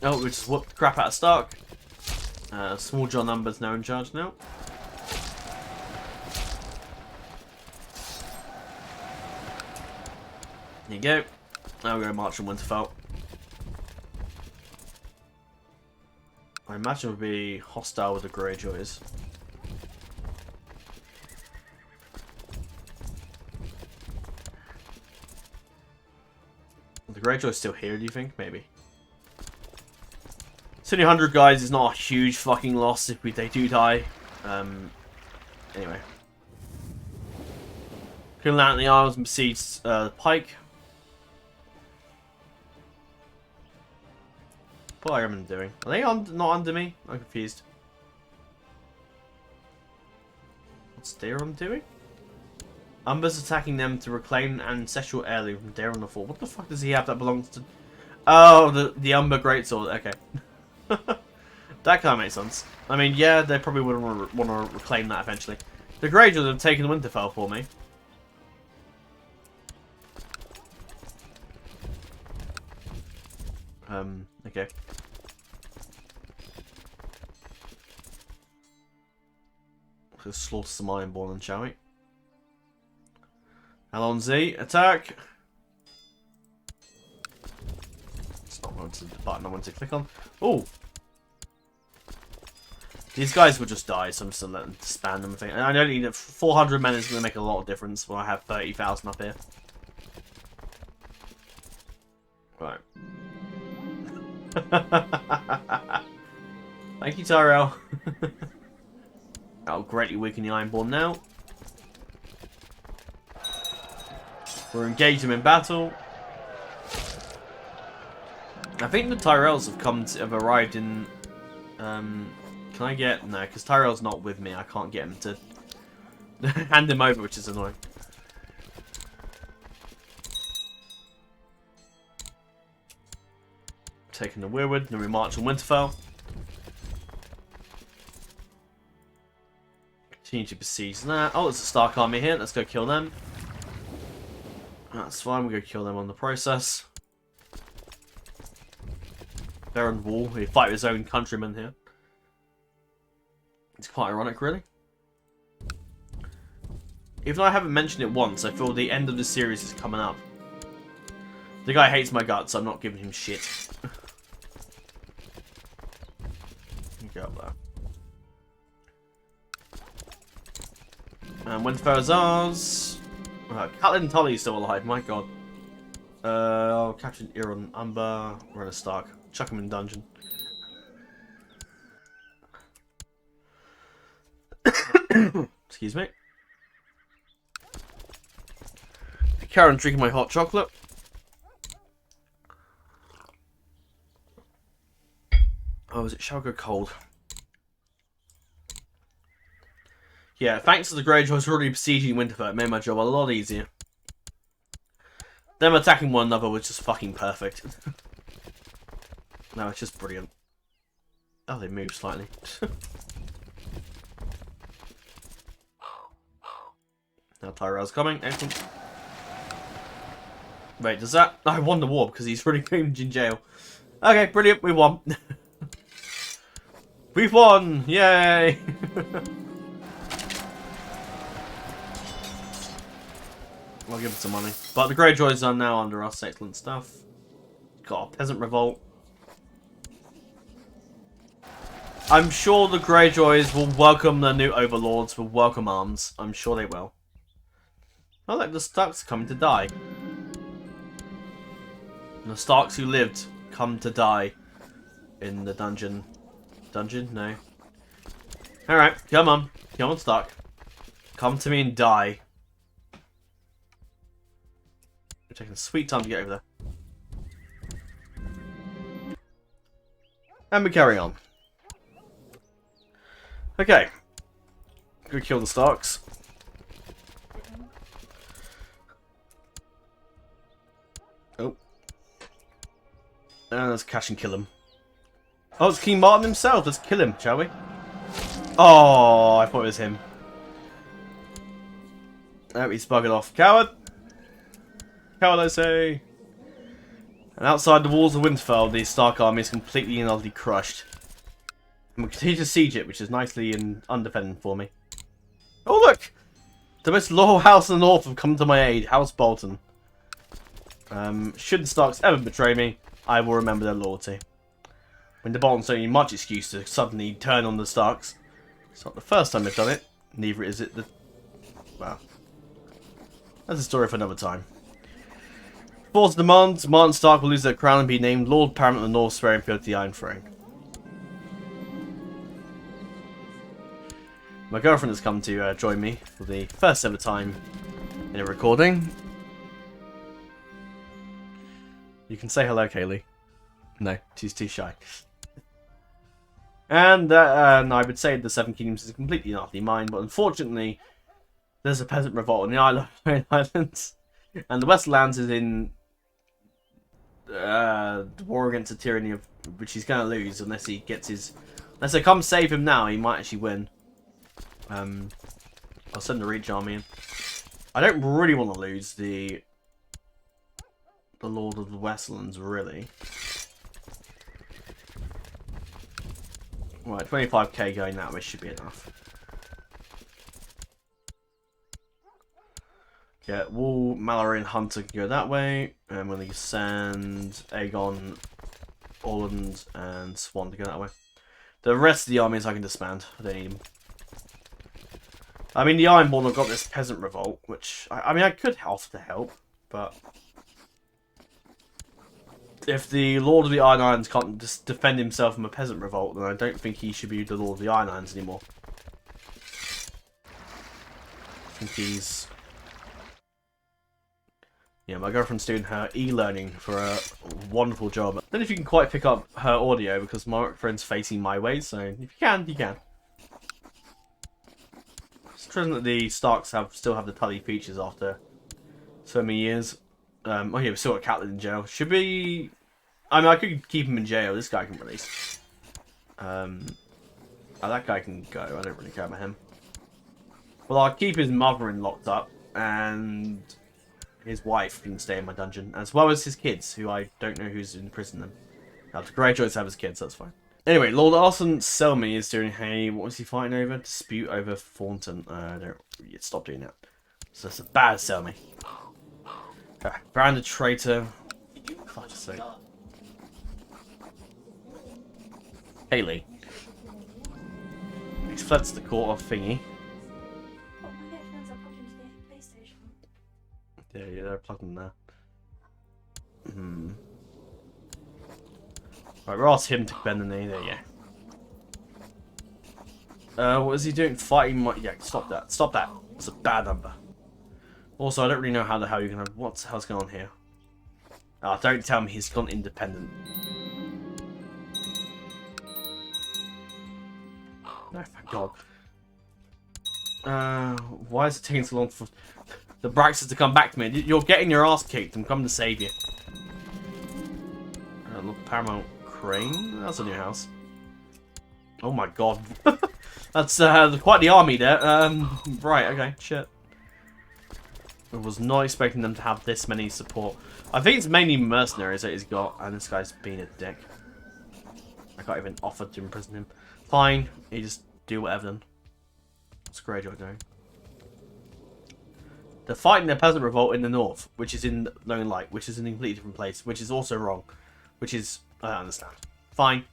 Oh, we just whooped the crap out of Stark. Small John Numbers now in charge now. There you go. Now we're going to march on Winterfell. I imagine we'll be hostile with the Greyjoys. The Greyjoys still here, do you think? Maybe. It's only 100 guys, it's not a huge fucking loss if they do die. Anyway. Can land in the Isles and besiege Pike. What are Ironmen doing? Are they not under me? I'm confused. What's Daeron doing? Umber's attacking them to reclaim an ancestral heirloom from Daeron the Fourth. What the fuck does he have that belongs to... Oh, the Umber Greatsword. Okay. That kind of makes sense. I mean, yeah, they probably would want to reclaim that eventually. The Greyjoys have taken Winterfell for me. Okay. Let's slaughter some Ironborn, shall we? Alonzi, attack! It's not the button I want to click on. Oh! These guys will just die, so I'm just going to let them span them. And I don't need it. 400 men is going to make a lot of difference when I have 30,000 up here. Right. Thank you, Tyrell. That'll greatly weaken the Ironborn now. We're engaged them in battle. I think the Tyrells have arrived in. Can I get no? Because Tyrell's not with me. I can't get him to hand him over, which is annoying. Taking the Weirwood, then we march on Winterfell. Continue to besiege that. Oh, there's a Stark army here. Let's go kill them. That's fine. We'll go kill them on the process. Baron Wall, he fight his own countrymen here. It's quite ironic, really. Even though I haven't mentioned it once, I feel the end of the series is coming up. The guy hates my guts, so I'm not giving him shit. Go up there. And Winterfell's ours. Catelyn Tully's still alive, my god. Captain Euron Umber. We're in a Stark. Chuck him in dungeon. Excuse me. Karen drinking my hot chocolate. Oh, it shall go cold. Yeah, thanks to the Greyjoys already besieging Winterfell, it made my job a lot easier. Them attacking one another was just fucking perfect. No, it's just brilliant. Oh, they move slightly. Now Tyrell's coming. Excellent. Wait, does that... I won the war because he's really in jail. Okay, brilliant. We won. We've won! Yay! I'll give him some money. But the Greyjoys are now under us. Excellent stuff. Got a peasant revolt. I'm sure the Greyjoys will welcome the new overlords with welcome arms. I'm sure they will. Oh, look, the Starks are coming to die. And the Starks who lived come to die in the dungeon. Dungeon? No. Alright, come on. Come on, Stark. Come to me and die. We're taking a sweet time to get over there. And we carry on. Okay. Go kill the Starks. Oh. And let's catch and kill him. Oh, it's King Martin himself. Let's kill him, shall we? Oh, I thought it was him. Oh, he's buggered off. Coward! Coward, I say! And outside the walls of Winterfell, the Stark army is completely and utterly crushed. And we continue to siege it, which is nicely and undefended for me. Oh, look! The most loyal house in the north have come to my aid. House Bolton. Should the Starks ever betray me, I will remember their loyalty. When the Boltons don't need much excuse to suddenly turn on the Starks. It's not the first time they've done it. Neither is it the... Well. That's a story for another time. Force demands, Martin Stark will lose their crown and be named Lord Paramount of the North, swearing fealty to the Iron Throne. My girlfriend has come to join me for the first ever time in a recording. You can say hello, Kaylee. No, she's too shy. And I would say the Seven Kingdoms is completely and utterly mine, but unfortunately, there's a peasant revolt on the islands, and the Westlands is in the war against the tyranny of which he's going to lose unless he gets his. Unless I come save him now, he might actually win. I'll send the Reach army in. I don't really want to lose the Lord of the Westlands, really. Right, 25k going that way should be enough. Yeah, Wall, Mallory, and Hunter can go that way. And we're going to send Aegon, Orland, and Swan to go that way. The rest of the armies I can disband. I don't need them. I mean, the Ironborn have got this peasant revolt, which... I mean, I could offer to help, but... If the Lord of the Iron Islands can't just defend himself from a peasant revolt, then I don't think he should be the Lord of the Iron Islands anymore. I think he's... Yeah, my girlfriend's doing her e-learning for a wonderful job. I don't know if you can quite pick up her audio because my microphone's facing my way, so if you can, you can. It's interesting that the Starks still have the Tully features after so many years. Oh yeah, we still got Catelyn in jail. Should be... I mean, I could keep him in jail. This guy can release. Oh, that guy can go. I don't really care about him. Well, I'll keep his mother-in locked up, and his wife can stay in my dungeon, as well as his kids, who I don't know who's in prison them. That's a great choice to have his kids, that's fine. Anyway, Lord Arson Selmy is doing what was he fighting over? Dispute over Thornton. Don't stop doing that. So that's a bad Selmy. Branded traitor. Fuck's sake. Haley. He's fled to the court of Thingy. Oh, my headphones are plugged into the PlayStation. Yeah, they're plugged in there. Right, we'll ask him to bend the knee. There you go. What is he doing? Fighting my... Yeah, stop that. Stop that. It's a bad number. Also, I don't really know how the hell you're gonna... What the hell's going on here? Don't tell me he's gone independent. No, thank God. Why is it taking so long for the Braxtons to come back to me? You're getting your ass kicked. I'm coming to save you. Look, Paramount Crane? That's a new house. Oh my God. That's quite the army there. Right, okay, shit. I was not expecting them to have this many support. I think it's mainly mercenaries that he's got, and this guy's being a dick. I can't even offer to imprison him. Fine, you just do whatever then. What's Greyjoy doing? They're fighting their peasant revolt in the north, which is in Lone Light, which is in a completely different place, which is also wrong. Which is... I don't understand. Fine.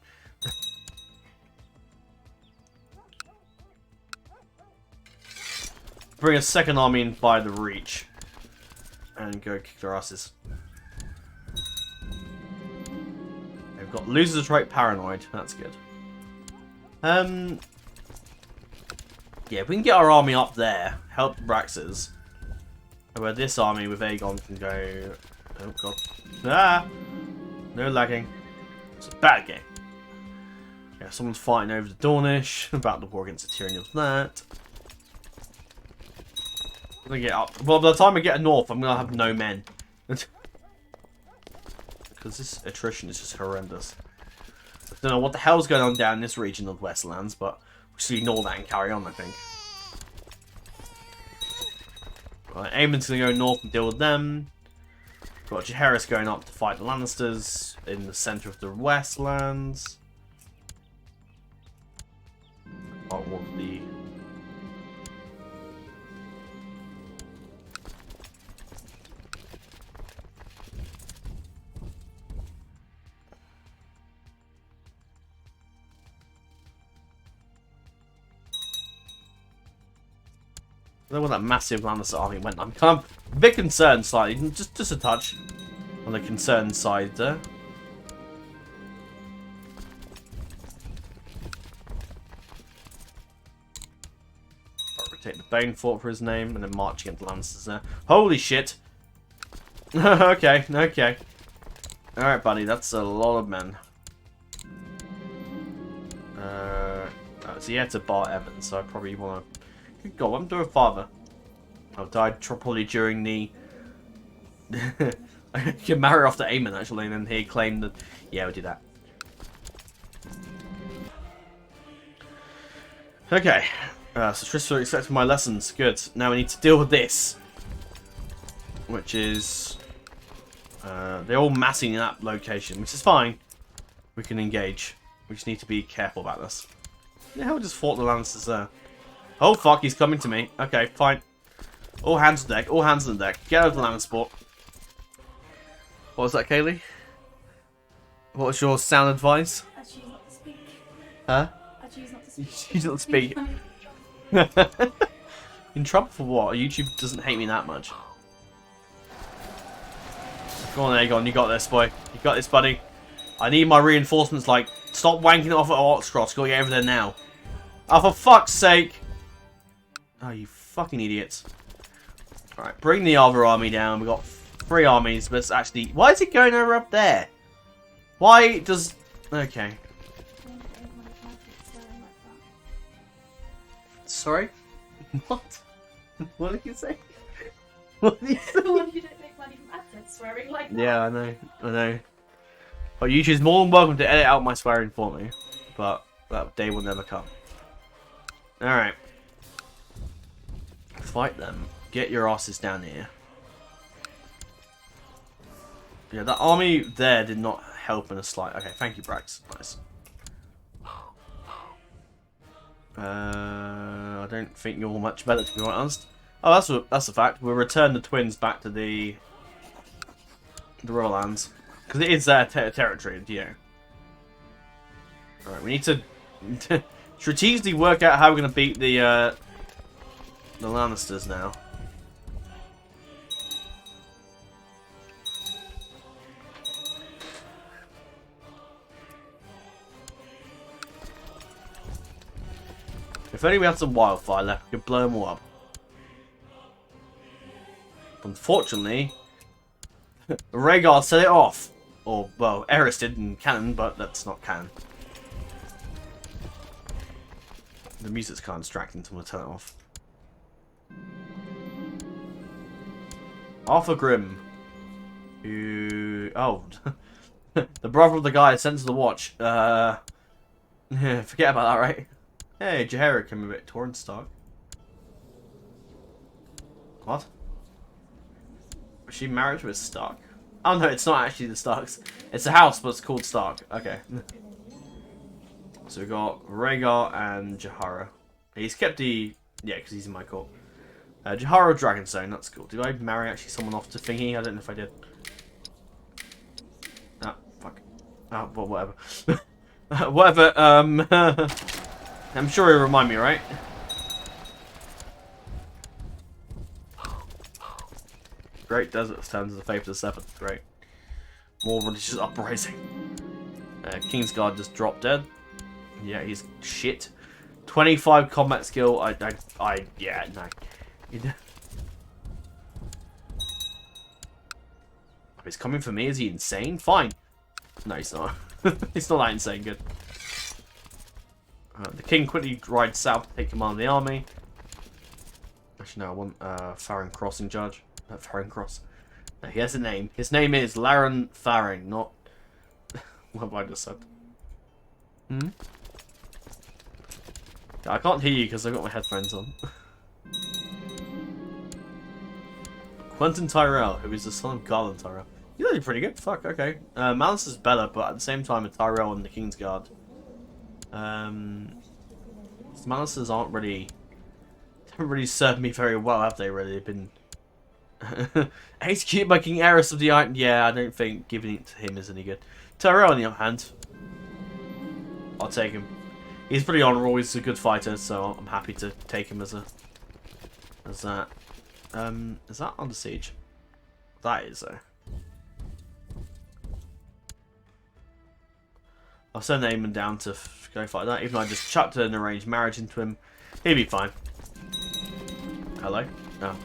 Bring a second army in by the Reach. And go kick their asses. They've got losers of trait paranoid. That's good. Yeah, if we can get our army up there, help the Braxers. Where this army with Aegon can go... Oh God. Ah! No lagging. It's a bad game. Yeah, someone's fighting over the Dornish. About the war against the tyranny of that. I'm gonna get up. Well, by the time I get north, I'm gonna have no men. Because this attrition is just horrendous. I don't know what the hell's going on down in this region of Westlands, but we should ignore that and carry on, I think. Right, Aemon's gonna go north and deal with them. Got Jaehaerys going up to fight the Lannisters in the centre of the Westlands. Oh, what the... I don't know where that massive Lannister army went. I'm kind of a bit concerned slightly, just a touch on the concerned side there. I'll rotate the Bane Fort for his name and then march against the Lannisters there. Holy shit! Okay, okay. Alright, buddy, that's a lot of men. So yeah, to Bart Evans, so I probably want to... Good God, what am I doing, father? I died probably during the... I can marry off to Aemon, actually, and then he claimed that... Yeah, we'll do that. Okay. So Trista accepted my lessons. Good. Now we need to deal with this. Which is... they're all massing in that location, which is fine. We can engage. We just need to be careful about this. The hell just fought the Lannisters there? Oh fuck, he's coming to me. Okay, fine. All hands on deck, all hands on deck. Get out of the Lannisport. What was that, Kaylee? What was your sound advice? Actually, not to speak. Huh? I choose not to speak. You don't speak. In trouble for what? YouTube doesn't hate me that much. Go on, Aegon, you got this, boy. You got this, buddy. I need my reinforcements, like, stop wanking off at Oxcross. Go get over there now. Oh, for fuck's sake. Oh, you fucking idiots. Alright, bring the other army down. We've got 3 armies, but it's actually... Why is it going over up there? Why does... Okay. Sorry? What? What did you say? What did you say? The one who don't make money from AdSense swearing like that. Yeah, I know. I know. But YouTube's more than welcome to edit out my swearing for me. But that day will never come. Alright. Fight them. Get your asses down here. Yeah, that army there did not help in a slight. Okay, thank you, Brax. Nice. I don't think you're much better, to be quite honest. Oh, that's a fact. We'll return the twins back to the Royal Lands. Because it is their territory, you know. Alright, we need to strategically work out how we're going to beat the Lannisters now. If only we had some wildfire left, we could blow them all up. Unfortunately, Rhaegar set it off. Or, well, Eris did in canon, but that's not canon. The music's kind of distracting, so I'm going to turn it off. Arthur Grimm. Who... Oh. The brother of the guy sent to the watch. Forget about that, right? Hey, Jaehaera came a bit torn Stark. What? Was she married to a Stark? Oh no, it's not actually the Starks. It's a house, but it's called Stark. Okay. So we got Rhaegar and Jaehaera. He's kept the... Yeah, because he's in my court. Jaehaera Dragonstone, that's cool. Did I marry actually someone off to Thingy? I don't know if I did. Ah, fuck. Ah, well, whatever. Whatever, I'm sure he'll remind me, right? Great Desert stands as a favour to the 7th. Great. More religious uprising. Kingsguard just dropped dead. Yeah, he's shit. 25 combat skill. Yeah, no. He's coming for me. Is he insane? Fine. No, he's not. He's not that insane. Good. The king quickly rides south to take command of the army. Actually, no, I want Farron Cross in charge. Farron Cross. No, he has a name. His name is Laren Farring, not... What have I just said? Hmm? I can't hear you because I've got my headphones on. Quentin Tyrell, who is the son of Garland Tyrell. He's actually pretty good. Fuck, okay. Malice is better, but at the same time, with Tyrell and the Kingsguard. Malicers aren't really... Haven't really served me very well, have they, really? They've been... Executed by King Aerys of the Iron... Yeah, I don't think giving it to him is any good. Tyrell, on the other hand... I'll take him. He's pretty honourable, he's a good fighter, so I'm happy to take him as a... As that. Is that under siege? That is, though. I'll send Aemon down to go fight that, even though I just chucked an arranged marriage into him. He'll be fine. Hello? Oh.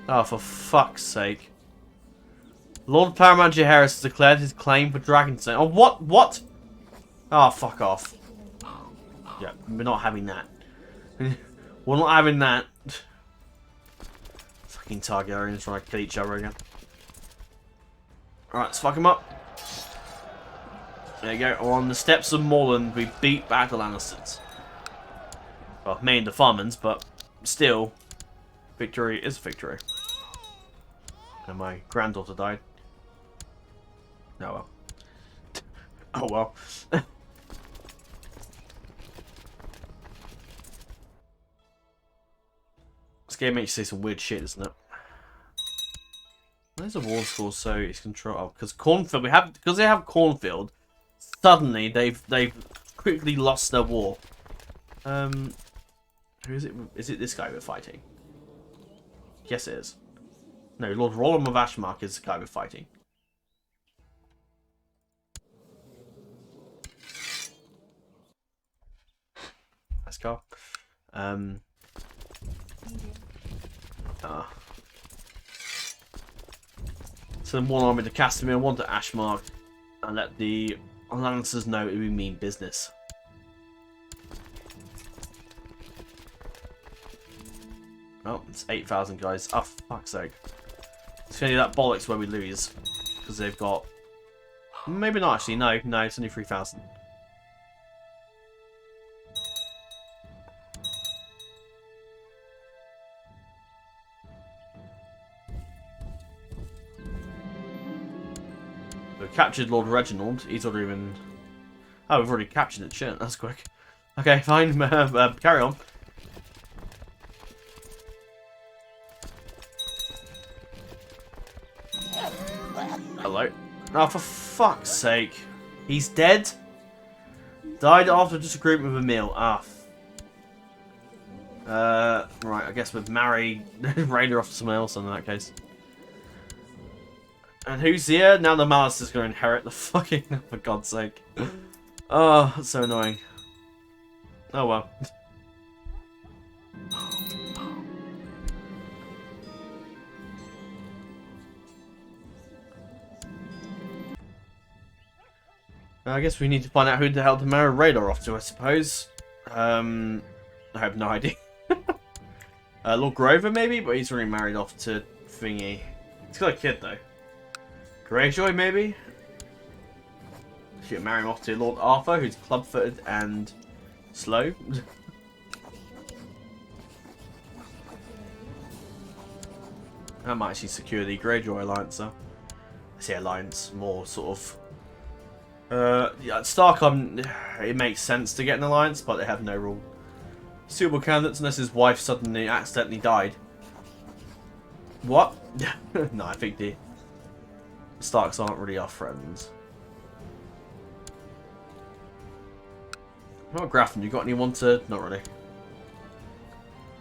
Oh, for fuck's sake. Lord Paramount Jaehaera has declared his claim for Dragonstone. Oh, what? What? Oh, fuck off. Yeah, we're not having that. We're not having that. Fucking Targaryens trying to kill each other again. Alright, let's fuck him up. There you go. On the steps of Morland, we beat back the Lannisters. Well, me and the Farmans, but still, victory is a victory. And my granddaughter died. Oh well. Oh well. This game makes you say some weird shit, isn't it? Where's the war score so it's control? Because Cornfield, because they have Cornfield. Suddenly they've quickly lost their war. Who is it? Is it this guy we're fighting? Yes, it is. No, Lord Roland of Ashmark is the guy we're fighting. Nice car. Send one army to Castamere, one to Ashmark, and let the Lancers know we mean business. Oh, it's 8,000 guys. Oh, fuck's sake. It's gonna be that bollocks where we lose. Because they've got... Maybe not actually, no, it's only 3,000. We've captured Lord Reginald. He's already been... Oh, we've already captured it. Shit, that's quick. Okay, fine. Carry on. Hello. Oh, for fuck's sake. He's dead? Died after disagreement with a meal. Ah. Right, I guess we'd marry Raider off to someone else in that case. And who's here? Now the Malice is going to inherit the fucking... For God's sake. Oh, that's so annoying. Oh well. I guess we need to find out who the hell to marry Radar off to, I suppose. I have no idea. Lord Grover, maybe? But he's already married off to Thingy. He's got a kid, though. Greyjoy, maybe? Should marry him off to Lord Arthur, who's club-footed and slow. That might actually secure the Greyjoy alliance, though. I say alliance, more sort of... yeah, Starcom, it makes sense to get an alliance, but they have no real suitable candidates unless his wife suddenly accidentally died. What? No, I think the Starks aren't really our friends. What about Grafton? You got anyone to... Not really.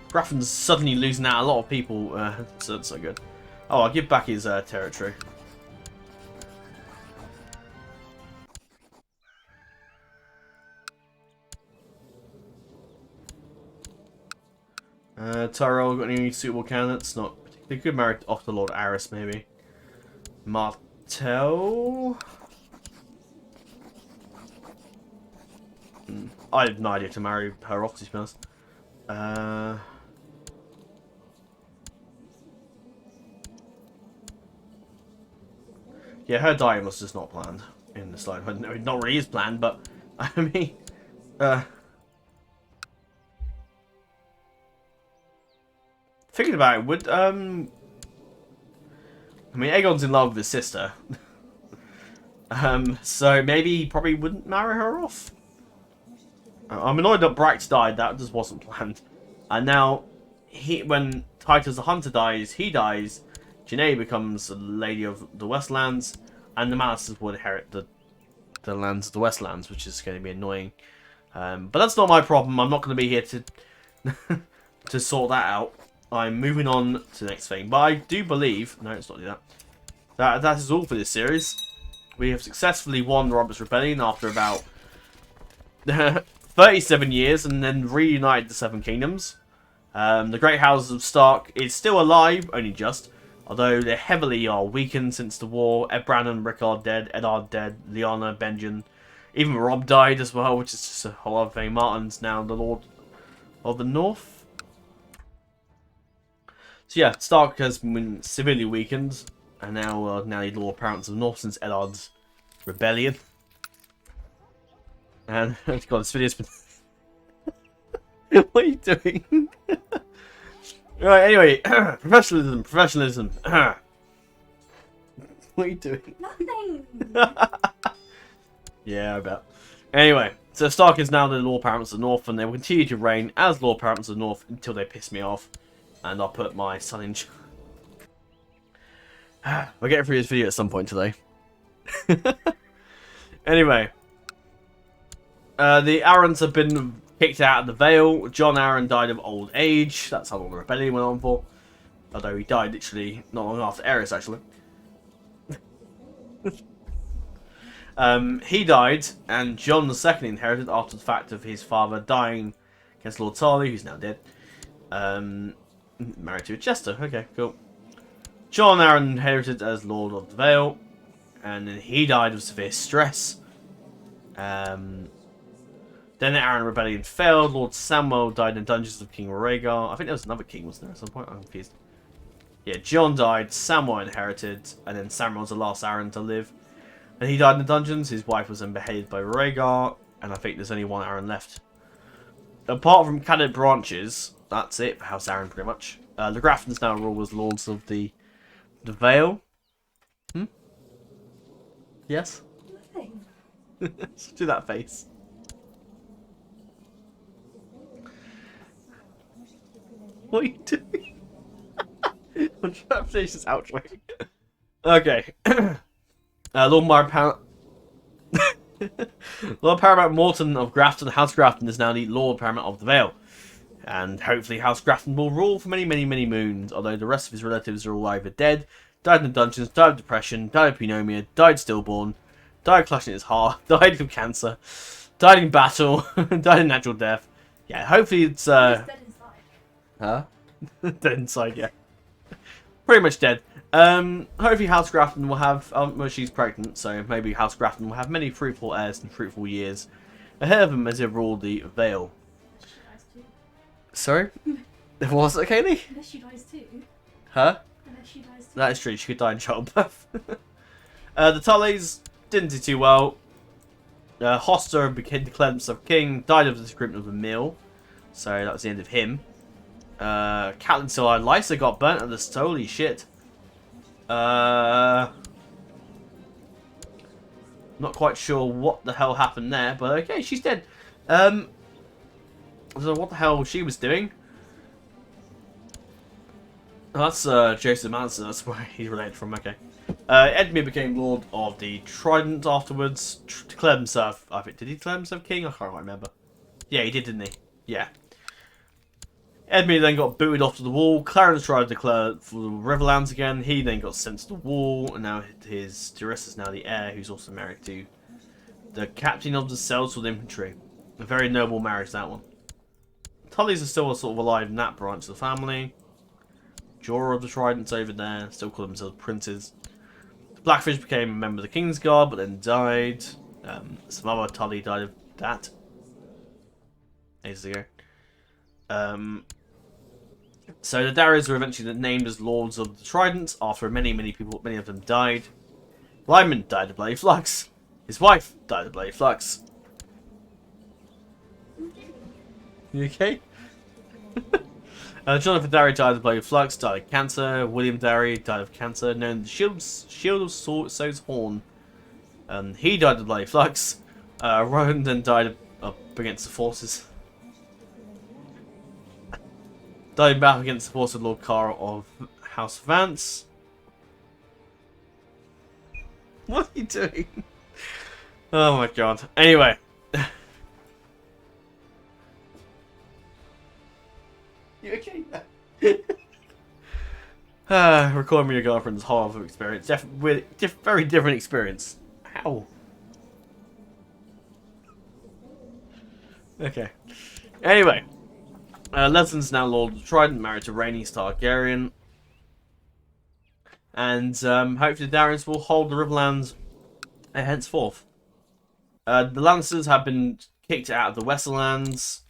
Grafton's suddenly losing out a lot of people, so that's not good. Oh, I'll give back his territory. Tyrell, got any suitable candidates? Not particularly. Could marry off to Lord Aris, maybe. Martell? I have no idea to marry her off, to be honest. Yeah, her dying was just not planned in the slide. No, it not really is planned, but I mean, thinking about it, would I mean, Aegon's in love with his sister, so maybe he probably wouldn't marry her off. I'm annoyed that Brax died. That just wasn't planned. And now, when Titus the Hunter dies, he dies. Janae becomes a lady of the Westlands, and the Malices will inherit the lands of the Westlands, which is going to be annoying. But that's not my problem. I'm not going to be here to to sort that out. I'm moving on to the next thing. But I do believe... No, let's not do that. That is all for this series. We have successfully won Robert's Rebellion after about 37 years, and then reunited the Seven Kingdoms. The Great Houses of Stark is still alive, only just. Although they heavily are weakened since the war. Ebran and Rickard dead, Eddard dead, Lyanna, Benjen. Even Rob died as well, which is just a whole other thing. Martin's now the Lord of the North. So yeah, Stark has been severely weakened. And now the Lord Paramount of the North since Eddard's rebellion. And, God, this video's been... What are you doing? Right, anyway, professionalism. What are you doing? Nothing. Yeah, I bet. Anyway, so Stark is now the Lord Paramount of the North, and they will continue to reign as Lord Paramount of the North until they piss me off, and I'll put my son in charge. We'll get through this video at some point today. Anyway. The Arryns have been kicked out of the Vale. Jon Arryn died of old age. That's how long the rebellion went on for. Although he died literally not long after Aerys, actually. He died, and Jon II inherited after the fact of his father dying against Lord Tarly, who's now dead. Married to a Jester. Okay, cool. Jon Arryn inherited as Lord of the Vale, and then he died of severe stress. Then the Arryn rebellion failed. Lord Samwell died in dungeons of King Rhaegar. I think there was another king, wasn't there, at some point? I'm confused. Yeah, Jon died, Samwell inherited, and then Samwell's the last Arryn to live. And he died in the dungeons. His wife was then beheaded by Rhaegar, and I think there's only one Arryn left. Apart from cadet branches, that's it for House Arryn, pretty much. The Graftons now rule as Lords of the Vale. Yes? Nothing. Do that face. What are you doing? I'm trying to finish this outro. Okay. Lord Paramount Morton of Grafton, House Grafton, is now the Lord Paramount of the Vale. And hopefully House Grafton will rule for many, many, many moons, although the rest of his relatives are all either dead, died in the dungeons, died of depression, died of pneumonia, died stillborn, died of clutching his heart, died of cancer, died in battle, died in natural death. Yeah, hopefully it's... He's dead inside. Huh? Dead inside, yeah. Pretty much dead. Hopefully House Grafton will have... well, she's pregnant, so maybe House Grafton will have many fruitful heirs and fruitful years ahead of them as they rule the Vale. She dies too. Sorry? Was it, Kaylee? Unless she dies too. Huh? Unless she dies too. That is true, she could die in childbirth. The Tullys didn't do too well. Hoster became declared himself king, died of the disagreement of the mill. So that was the end of him. Catelyn still alive. Lysa got burnt at the stove. Holy shit. Not quite sure what the hell happened there, but okay, she's dead. I don't know what the hell she was doing. Oh, that's Joseph Manson, that's where he's related from, okay. Edmure became Lord of the Trident afterwards. Declared himself, I think, did he declare himself king? I can't quite remember. Yeah, he did, didn't he? Yeah. Edmure then got booted off to the wall. Clarence tried to declare for the Riverlands again. He then got sent to the wall, and now his Teresa is now the heir, who's also married to the captain of the Sellswood Infantry. A very noble marriage, that one. Tullys are still sort of alive in that branch of the family. Jorah of the Trident's over there, still call themselves princes. Blackfish became a member of the Kingsguard, but then died. Some other Tully died of that ages ago. So the Darrys were eventually named as Lords of the Trident after many people, many of them died. Lyman died of bloody flux. His wife died of bloody flux. You okay? Jonathan Darry died of bloody flux, died of cancer. William Darry died of cancer, known as Shield of So's Horn. He died of bloody flux. Rowan then died up against the forces. Died in battle against the force of Lord Cara of House Vance. What are you doing? Oh my god. Anyway. You okay? Recording with your girlfriend's horrible experience. Very different experience. How? Okay. Anyway. Leslie's now Lord of the Trident, married to Rhaenys Targaryen. And hopefully the Darrys will hold the Riverlands henceforth. The Lannisters have been kicked out of the Westerlands.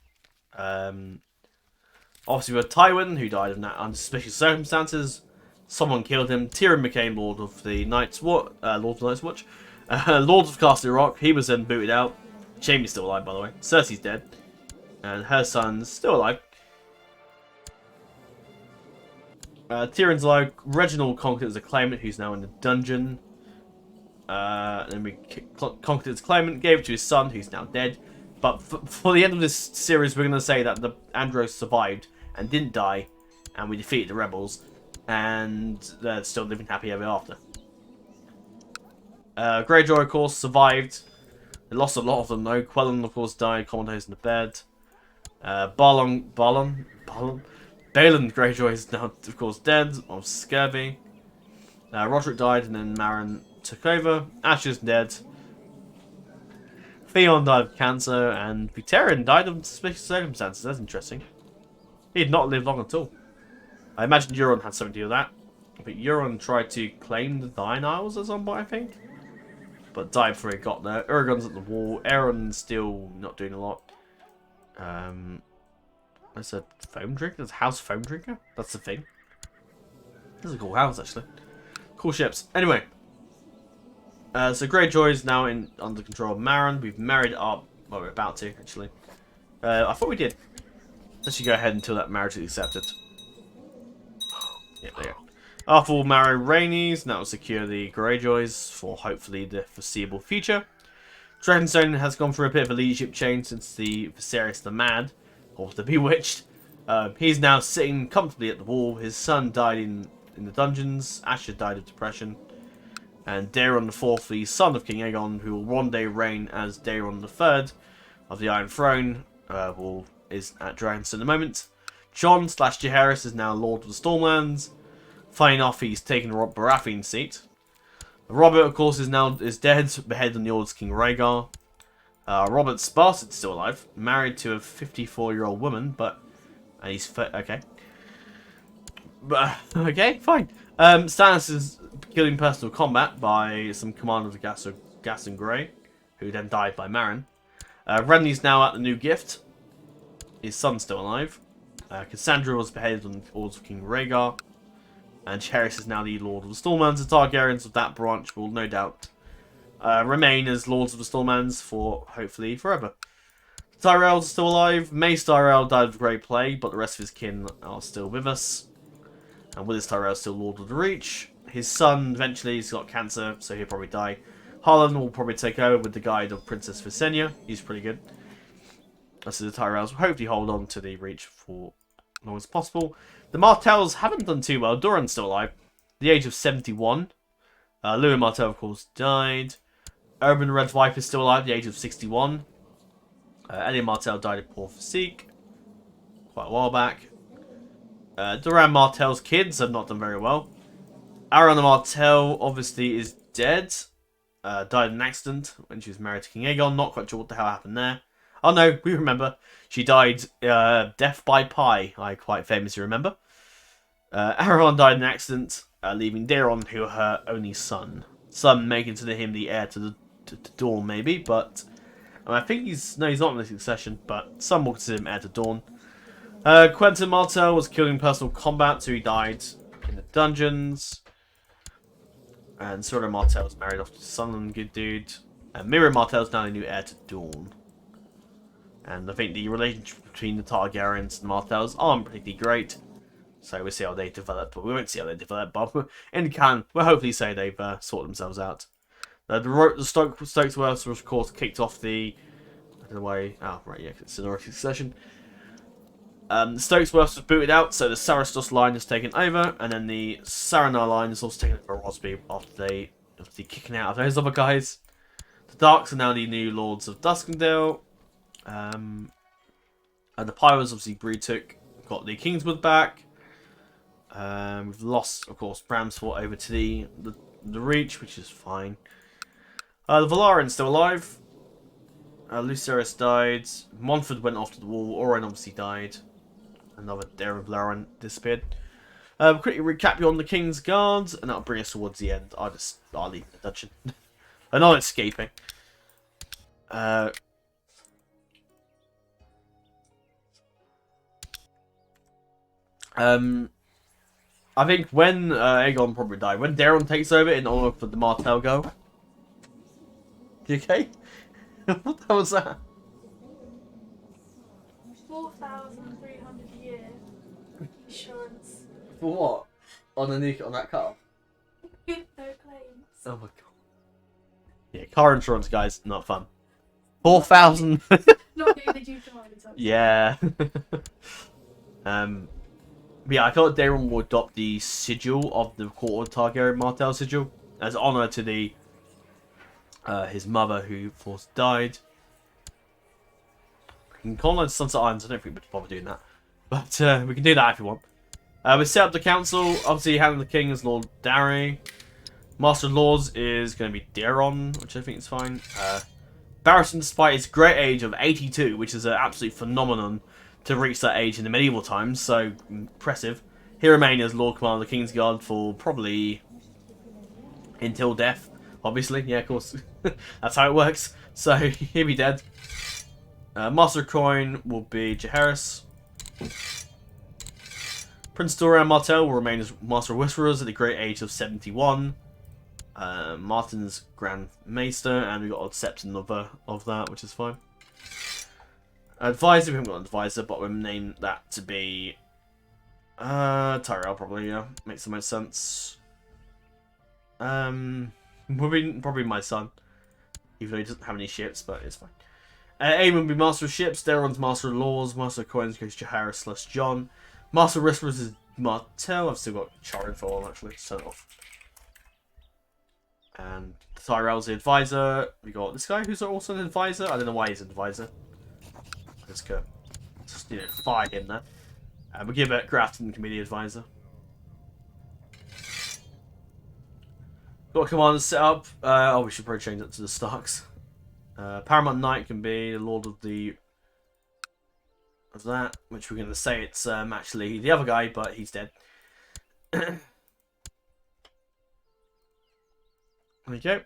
Obviously we had Tywin, who died under suspicious circumstances. Someone killed him. Tyrion became Lord of the Night's Watch. Lord of Castle Rock. He was then booted out. Jaime's still alive, by the way. Cersei's dead. And her son's still alive. Tyrion's alive. Reginald conquered as a claimant, who's now in the dungeon. Then we conquered as claimant, gave it to his son, who's now dead. But for the end of this series, we're going to say that the Andros survived and didn't die, and we defeated the rebels, and they're still living happy ever after. Greyjoy, of course, survived They lost a lot of them though. Quellan, of course, died. Commodores in the bed. Balon Greyjoy is now, of course, dead of scurvy. Roderick died, and then Marin took over. Asher's dead. Theon died of cancer, and Victorian died of suspicious circumstances. That's interesting. He had not lived long at all. I imagine Euron had something to do with that. But Euron tried to claim the Thine Isles as somebody, I think. But died before he got there. Aegon's at the wall. Aeron's still not doing a lot. There's a foam drinker. There's a house foam drinker. That's the thing. This is a cool house, actually. Cool ships. Anyway. So Greyjoy is now under control of Marin. We've married up. Well, we're about to, actually. I thought we did. Let's go ahead until that marriage is accepted. Yeah, there you go. After we'll marry Rhaenys, and that will secure the Greyjoys for hopefully the foreseeable future. Dragonstone has gone through a bit of a leadership change since the Viserys the Mad, or the Bewitched. He's now sitting comfortably at the wall. His son died in the dungeons. Asher died of depression. And Daeron IV, the son of King Aegon, who will one day reign as Daeron III of the Iron Throne, is at Dragonstone at the moment. Jon / Jaehaerys is now Lord of the Stormlands. Funny enough, he's taken Baratheon's seat. Robert, of course, is dead, beheaded on the orders of King Rhaegar. Robert's bastard's still alive, married to a 54-year-old woman, but he's okay. Okay, fine. Stannis is killed in personal combat by some commander of the Gaston Grey, who then died by Marin. Renly's now at the New Gift. His son's still alive. Cassandra was beheaded on the orders of King Rhaegar. And Jaehaerys is now the Lord of the Stormlands. The Targaryens of that branch will no doubt remain as Lords of the Stormlands for, hopefully, forever. The Tyrells are still alive. Mace Tyrell died of great plague, but the rest of his kin are still with us. And Willis Tyrell is still Lord of the Reach. His son, eventually, he's got cancer, so he'll probably die. Harlan will probably take over with the guide of Princess Visenya. He's pretty good. So the Tyrells will hopefully hold on to the Reach for as long as possible. The Martells haven't done too well. Doran's still alive. The age of 71. Lewin Martell, of course, died. Urban Red Viper is still alive. The age of 61. Elliot Martell died of poor physique quite a while back. Doran Martell's kids have not done very well. Arianna Martell, obviously, is dead. Died in an accident when she was married to King Aegon. Not quite sure what the hell happened there. Oh no, we remember. She died death by pie, I quite famously remember. Aragon died in an accident, leaving Daeron, who her only son. Some may consider him the heir to Dawn, maybe, but I think he's not in the succession, but some will consider him heir to Dawn. Quentin Martell was killed in personal combat, so he died in the dungeons. And Sora Martell was married off to Sunderland, good dude. And Miriam Martell is now the new heir to Dawn. And I think the relationship between the Targaryens and Martells aren't particularly great. So we'll see how they develop. But we won't see how they develop, but in canon, we'll hopefully say they've sorted themselves out. The Stokes was, of course, kicked off the... I don't know why... Oh, right, yeah, it's an succession. Stokes was booted out, so the Sarastos line is taken over, and then the Saranar line is also taken over by Rosby after the kicking out of those other guys. The Darks are now the new Lords of Duskendale. And the Pirates, obviously, Bree got the Kingswood back. We've lost, of course, Bramsford over to the Reach, which is fine. The Valarian's still alive. Lucerys died. Montford went off to the wall. Oren obviously died. Another Darren Valarian disappeared. Quickly recap you on the King's Guards, and that'll bring us towards the end. I'll leave the dungeon. I'm not escaping. I think when Aegon probably died, when Daeron takes over in honor for the Martell go. You okay? What the hell was that? 4,300 a year insurance. For what? On that car? No claims. Oh my god. Yeah, car insurance, guys, not fun. 4,000. Not even due to mine. Yeah. But yeah, I thought Daeron would adopt the sigil of the Court of Targaryen Martell sigil as honor to the his mother, who of course died. We can colonize Sunset Islands. I don't think we'd bother doing that, but we can do that if we want. We set up the council. Obviously, having the king as Lord Darry. Master of Laws is going to be Daron, which I think is fine. Barristan, despite his great age of 82, which is an absolute phenomenon to reach that age in the medieval times, so impressive. He remained as Lord Commander of the Kingsguard for probably until death, obviously. Yeah, of course. That's how it works. So, he'll be dead. Master of Coin will be Jaehaerys. Prince Dorian Martell will remain as Master of Whisperers at the great age of 71. Martin's Grand Maester, and we've got a Septon of that, which is fine. Advisor, we haven't got an advisor, but we'll name that to be Tyrell, probably. Yeah, makes the most sense. Probably my son, even though he doesn't have any ships, but it's fine. Aegon will be Master of Ships. Daron's Master of Laws. Master of Coins goes to Jaehaerys / John. Master of Whisperers is Martell. I've still got Char info on, actually, so turn it off. And Tyrell's the advisor. We got this guy who's also an advisor. I don't know why he's an advisor. Let's go. Just, fire him there. And we'll give it Grafton can be the advisor. Got a commander set up. We should probably change that to the Starks. Paramount Knight can be the Lord of the... of that, which we're going to say it's actually the other guy, but he's dead. There we go.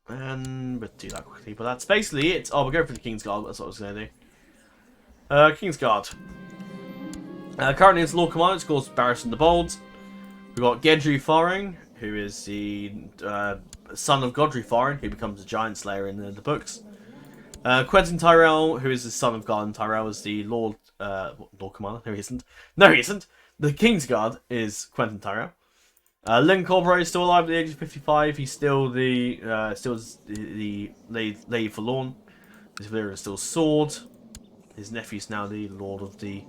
And we'll do that quickly, but that's basically it. Oh, we'll go for the Kingsguard, that's what I was going to do. Kingsguard. Currently it's Lord Commander, it's called Barristan the Bold. We've got Gendry Faring, who is the son of Godry Faring, who becomes a Giant Slayer in the books. Quentin Tyrell, who is the son of Garden Tyrell, is the Lord Commander. No, he isn't. No, he isn't. The Kingsguard is Quentin Tyrell. Lyn Corbray is still alive at the age of 55. He's still the Lady Forlorn. His Valyria is still Sword. His nephew's now the Lord of the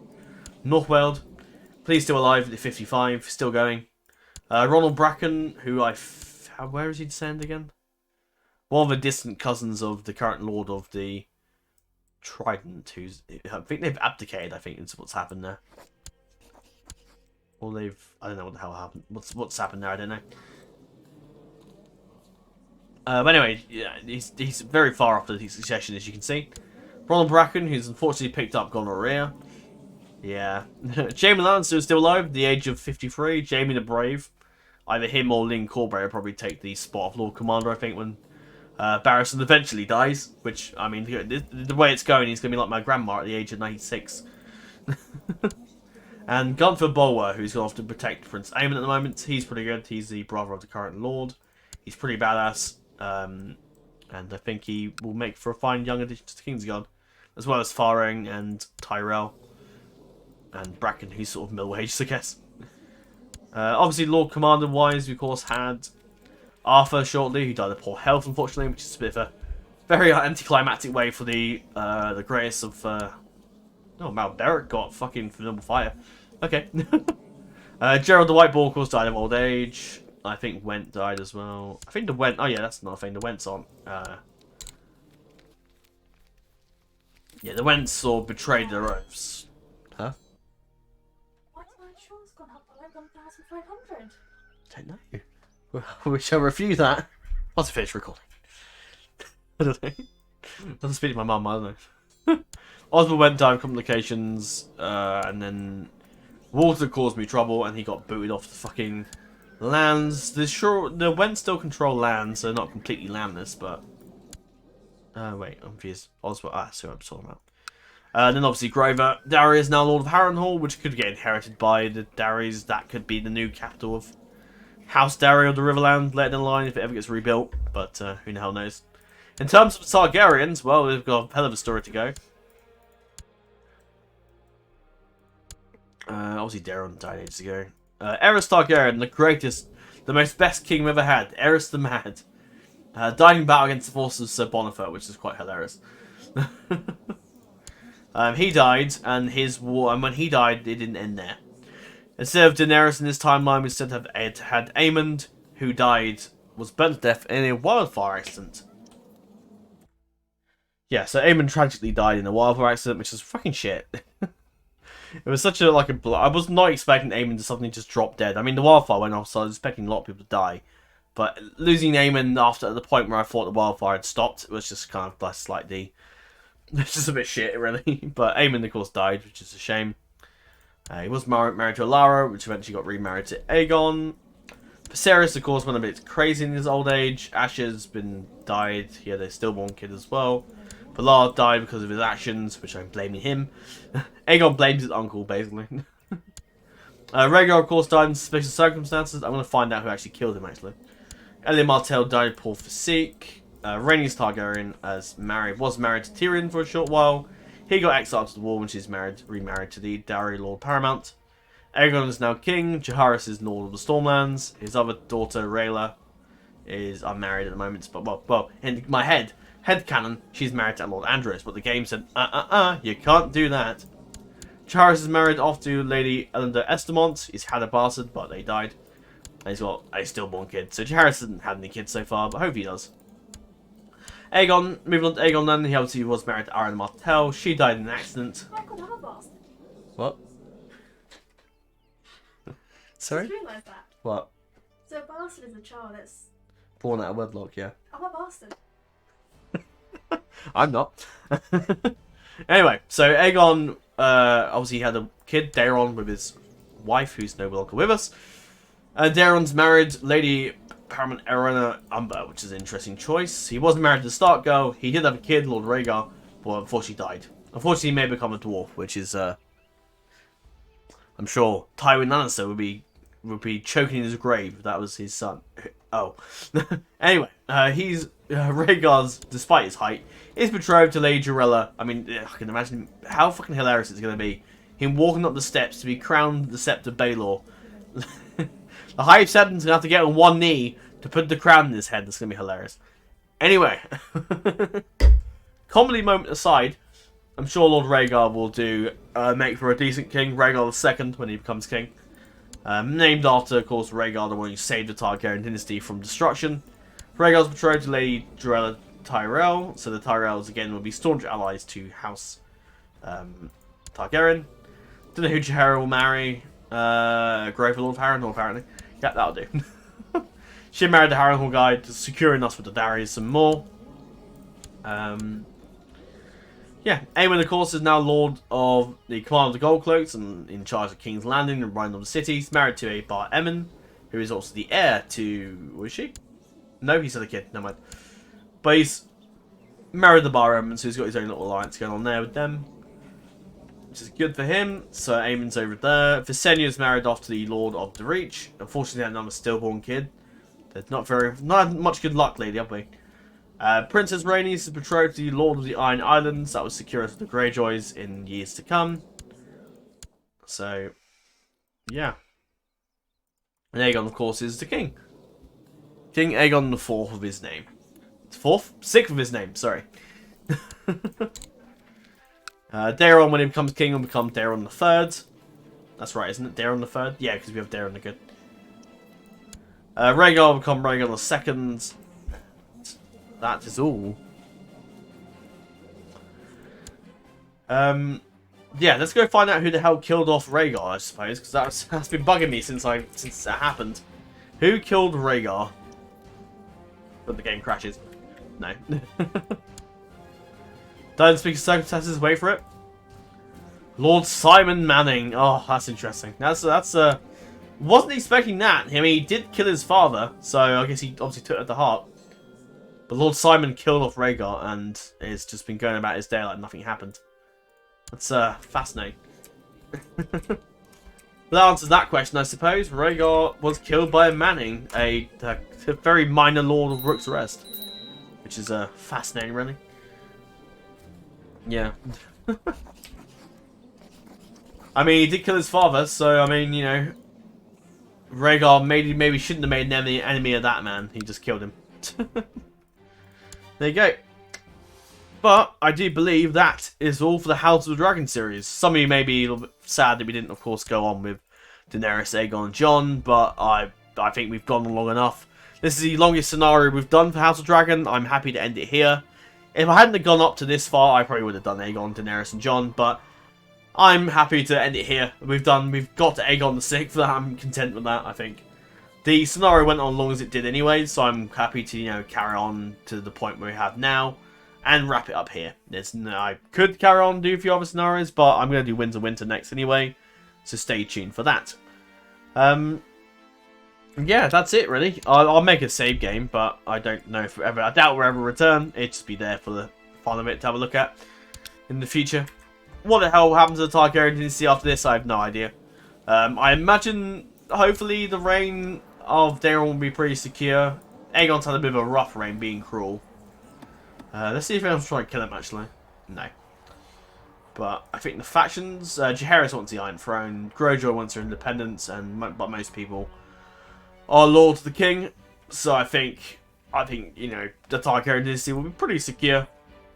Northweald. But he's still alive at 55, still going. Ronald Bracken, who where is he descend again? One of the distant cousins of the current Lord of the Trident, I think they've abdicated, I think, is what's happened there. Or I don't know what the hell happened. What's happened there, I don't know. But anyway, yeah, he's very far after the succession, as you can see. Ronald Bracken, who's unfortunately picked up gonorrhea. Yeah. Jaime Lannister is still alive at the age of 53. Jaime the Brave. Either him or Lyn Corbray will probably take the spot of Lord Commander, I think, when Barristan eventually dies. Which, I mean, the way it's going, he's going to be like my grandma at the age of 96. And Gunther Bulwer, who's gone off to protect Prince Aemon at the moment. He's pretty good. He's the brother of the current Lord. He's pretty badass. And I think he will make for a fine young addition to the Kingsguard. As well as Faring and Tyrell. And Bracken, who's sort of middle aged, I guess. Obviously, Lord Commander-wise, we of course had Arthur shortly, who died of poor health, unfortunately, which is a bit of a very anticlimactic way for the greatest of... Oh, Mount Beric got fucking phenomenal fire. Okay. Gerald the White Bull, of course, died of old age. I think Went died as well. I think the Went... Oh, yeah, that's another thing. The Went's on... Yeah, the Wents sort of betrayed their oaths. Huh? Why has my insurance gone up by like 1,500? I don't know. We shall review that. Once I finish recording. I don't know. Doesn't speak to my mum, I don't know. Oswald went down complications, and then water caused me trouble, and he got booted off the fucking lands. The Went still control lands, so not completely landless, but... wait, I'm confused. Oswald, that's who I'm talking about. Then obviously Grover. Darry is now Lord of Harrenhal, which could get inherited by the Darrys. That could be the new capital of House Darry of the Riverland, later in the line, if it ever gets rebuilt. But who the hell knows. In terms of Targaryens, well, we've got a hell of a story to go. Obviously Daron died ages ago. Aerys Targaryen, the greatest, the most best king we've ever had. Aerys the Mad. Died in battle against the forces of Sir Bonifer, which is quite hilarious. He died, and his war, and when he died, it didn't end there. Instead of Daenerys in this timeline, we instead have had Aemond, who died was burnt to death in a wildfire accident. Yeah, so Aemon tragically died in a wildfire accident, which is fucking shit. It was such a, like, I was not expecting Aemon to suddenly just drop dead. I mean, the wildfire went off, so I was expecting a lot of people to die. But losing Aemon after the point where I thought the wildfire had stopped, it was just kind of like slightly... It's just a bit shit, really. But Aemon, of course, died, which is a shame. He was married to Alara, which eventually got remarried to Aegon. Viserys, of course, went a bit crazy in his old age. Asher's died. He had a stillborn kid as well. Valar died because of his actions, which I'm blaming him. Aegon blames his uncle, basically. Rhaegar, of course, died in suspicious circumstances. I'm going to find out who actually killed him, actually. Elia Martell died of poor physique. Rhaenys Targaryen was married to Tyrion for a short while. He got exiled to the war when she's remarried to the Dowry Lord Paramount. Aegon is now king. Jaehaerys is Lord of the Stormlands. His other daughter, Rhaela, is unmarried at the moment. But well, in my headcanon, she's married to Lord Andros. But the game said, you can't do that. Jaehaerys is married off to Lady Elendor Estamont. He's had a bastard, but they died. And he's got a stillborn kid. So Jaehaerys hasn't had any kids so far, but I hope he does. Aegon, moving on to Aegon then, he obviously was married to Arryn Martell. She died in an accident. I could have a bastard. What? Sorry? I just realised that. What? So a bastard is a child that's... Born out of wedlock, yeah. I'm a bastard. I'm not. Anyway, so Aegon obviously had a kid, Daeron, with his wife, who's no longer with us. Daeron's married Lady Paramount Erona Umber, which is an interesting choice. He wasn't married to the Stark girl. He did have a kid, Lord Rhaegar, but unfortunately died. Unfortunately, he may become a dwarf, which is, I'm sure Tywin Lannister would be choking in his grave if that was his son. Oh. Anyway, he's Rhaegar's, despite his height, is betrothed to Lady Jarella. I mean, I can imagine how fucking hilarious it's going to be. Him walking up the steps to be crowned the Sept of Baelor. The High Septon's going to have to get on one knee to put the crown in his head. That's going to be hilarious. Anyway. Comedy moment aside, I'm sure Lord Rhaegar will make for a decent king. Rhaegar II when he becomes king. Named after, of course, Rhaegar, the one who saved the Targaryen dynasty from destruction. Rhaegar's betrothed to Lady Jarella Tyrell, so the Tyrells again will be staunch allies to House Targaryen. Don't know who Jaehaerys will marry. Grover Lord of Harrenhal, apparently. Yeah, that'll do. She married the Harrenhal guy, securing us with the dowries some more. Yeah, Aemon, of course, is now Lord of the Command of the Gold Cloaks and in charge of King's Landing and running of the city. He's married to a Bar Emmon, who is also the heir to... Was she? No, he's had a kid. Never mind. But he's married the Bar Emmon, so he's got his own little alliance going on there with them. Which is good for him. So Aemon's over there. Visenya's married off to the Lord of the Reach. Unfortunately, they had another stillborn kid. There's not much good luck, lady, have we? Princess Rhaenys is betrothed to the Lord of the Iron Islands. That was secure for the Greyjoys in years to come. So, yeah. And Aegon, of course, is the king. King Aegon the Fourth of his name. Sixth of his name, sorry. Daeron, when he becomes king, will become Daeron the Third. That's right, isn't it? Daeron the Third? Yeah, because we have Daeron the Good. Rhaegar will become Rhaegar the Second. That is all. Yeah, let's go find out who the hell killed off Rhaegar, I suppose, because that's been bugging me since it happened. Who killed Rhaegar? But the game crashes. No. Don't speak of circumstances, wait for it. Lord Simon Manning. Oh, that's interesting. That's wasn't expecting that. I mean, he did kill his father, so I guess he obviously took it to heart. But Lord Simon killed off Rhaegar, and has just been going about his day like nothing happened. That's fascinating. That answers that question, I suppose. Rhaegar was killed by a Manning, a very minor Lord of Rook's Rest, which is fascinating, really. Yeah. I mean, he did kill his father, so I mean, you know, Rhaegar maybe shouldn't have made an enemy of that man. He just killed him. There you go. But I do believe that is all for the House of the Dragon series. Some of you may be a little bit sad that we didn't, of course, go on with Daenerys, Aegon, and Jon, but I think we've gone long enough. This is the longest scenario we've done for House of Dragon. I'm happy to end it here. If I hadn't gone up to this far, I probably would have done Aegon, Daenerys, and Jon, but I'm happy to end it here. We've got to Aegon the 6th, I'm content with that, I think. The scenario went on as long as it did anyway, so I'm happy to, you know, carry on to the point where we have now and wrap it up here. I could carry on and do a few other scenarios, but I'm going to do Winds of Winter next anyway, so stay tuned for that. Yeah, that's it really. I'll make a save game, but I don't know if I doubt we'll ever return. It'll just be there for the fun of it to have a look at in the future. What the hell happens to the Targaryen dynasty after this? I have no idea. I imagine, hopefully, the reign of Daemon will be pretty secure. Aegon's had a bit of a rough reign, being cruel. Let's see if anyone's trying to kill him, actually. No. But I think the factions... Jaehaerys wants the Iron Throne, Greyjoy wants her independence, but most people are loyal to the king. So I think you know, the Targaryen dynasty will be pretty secure.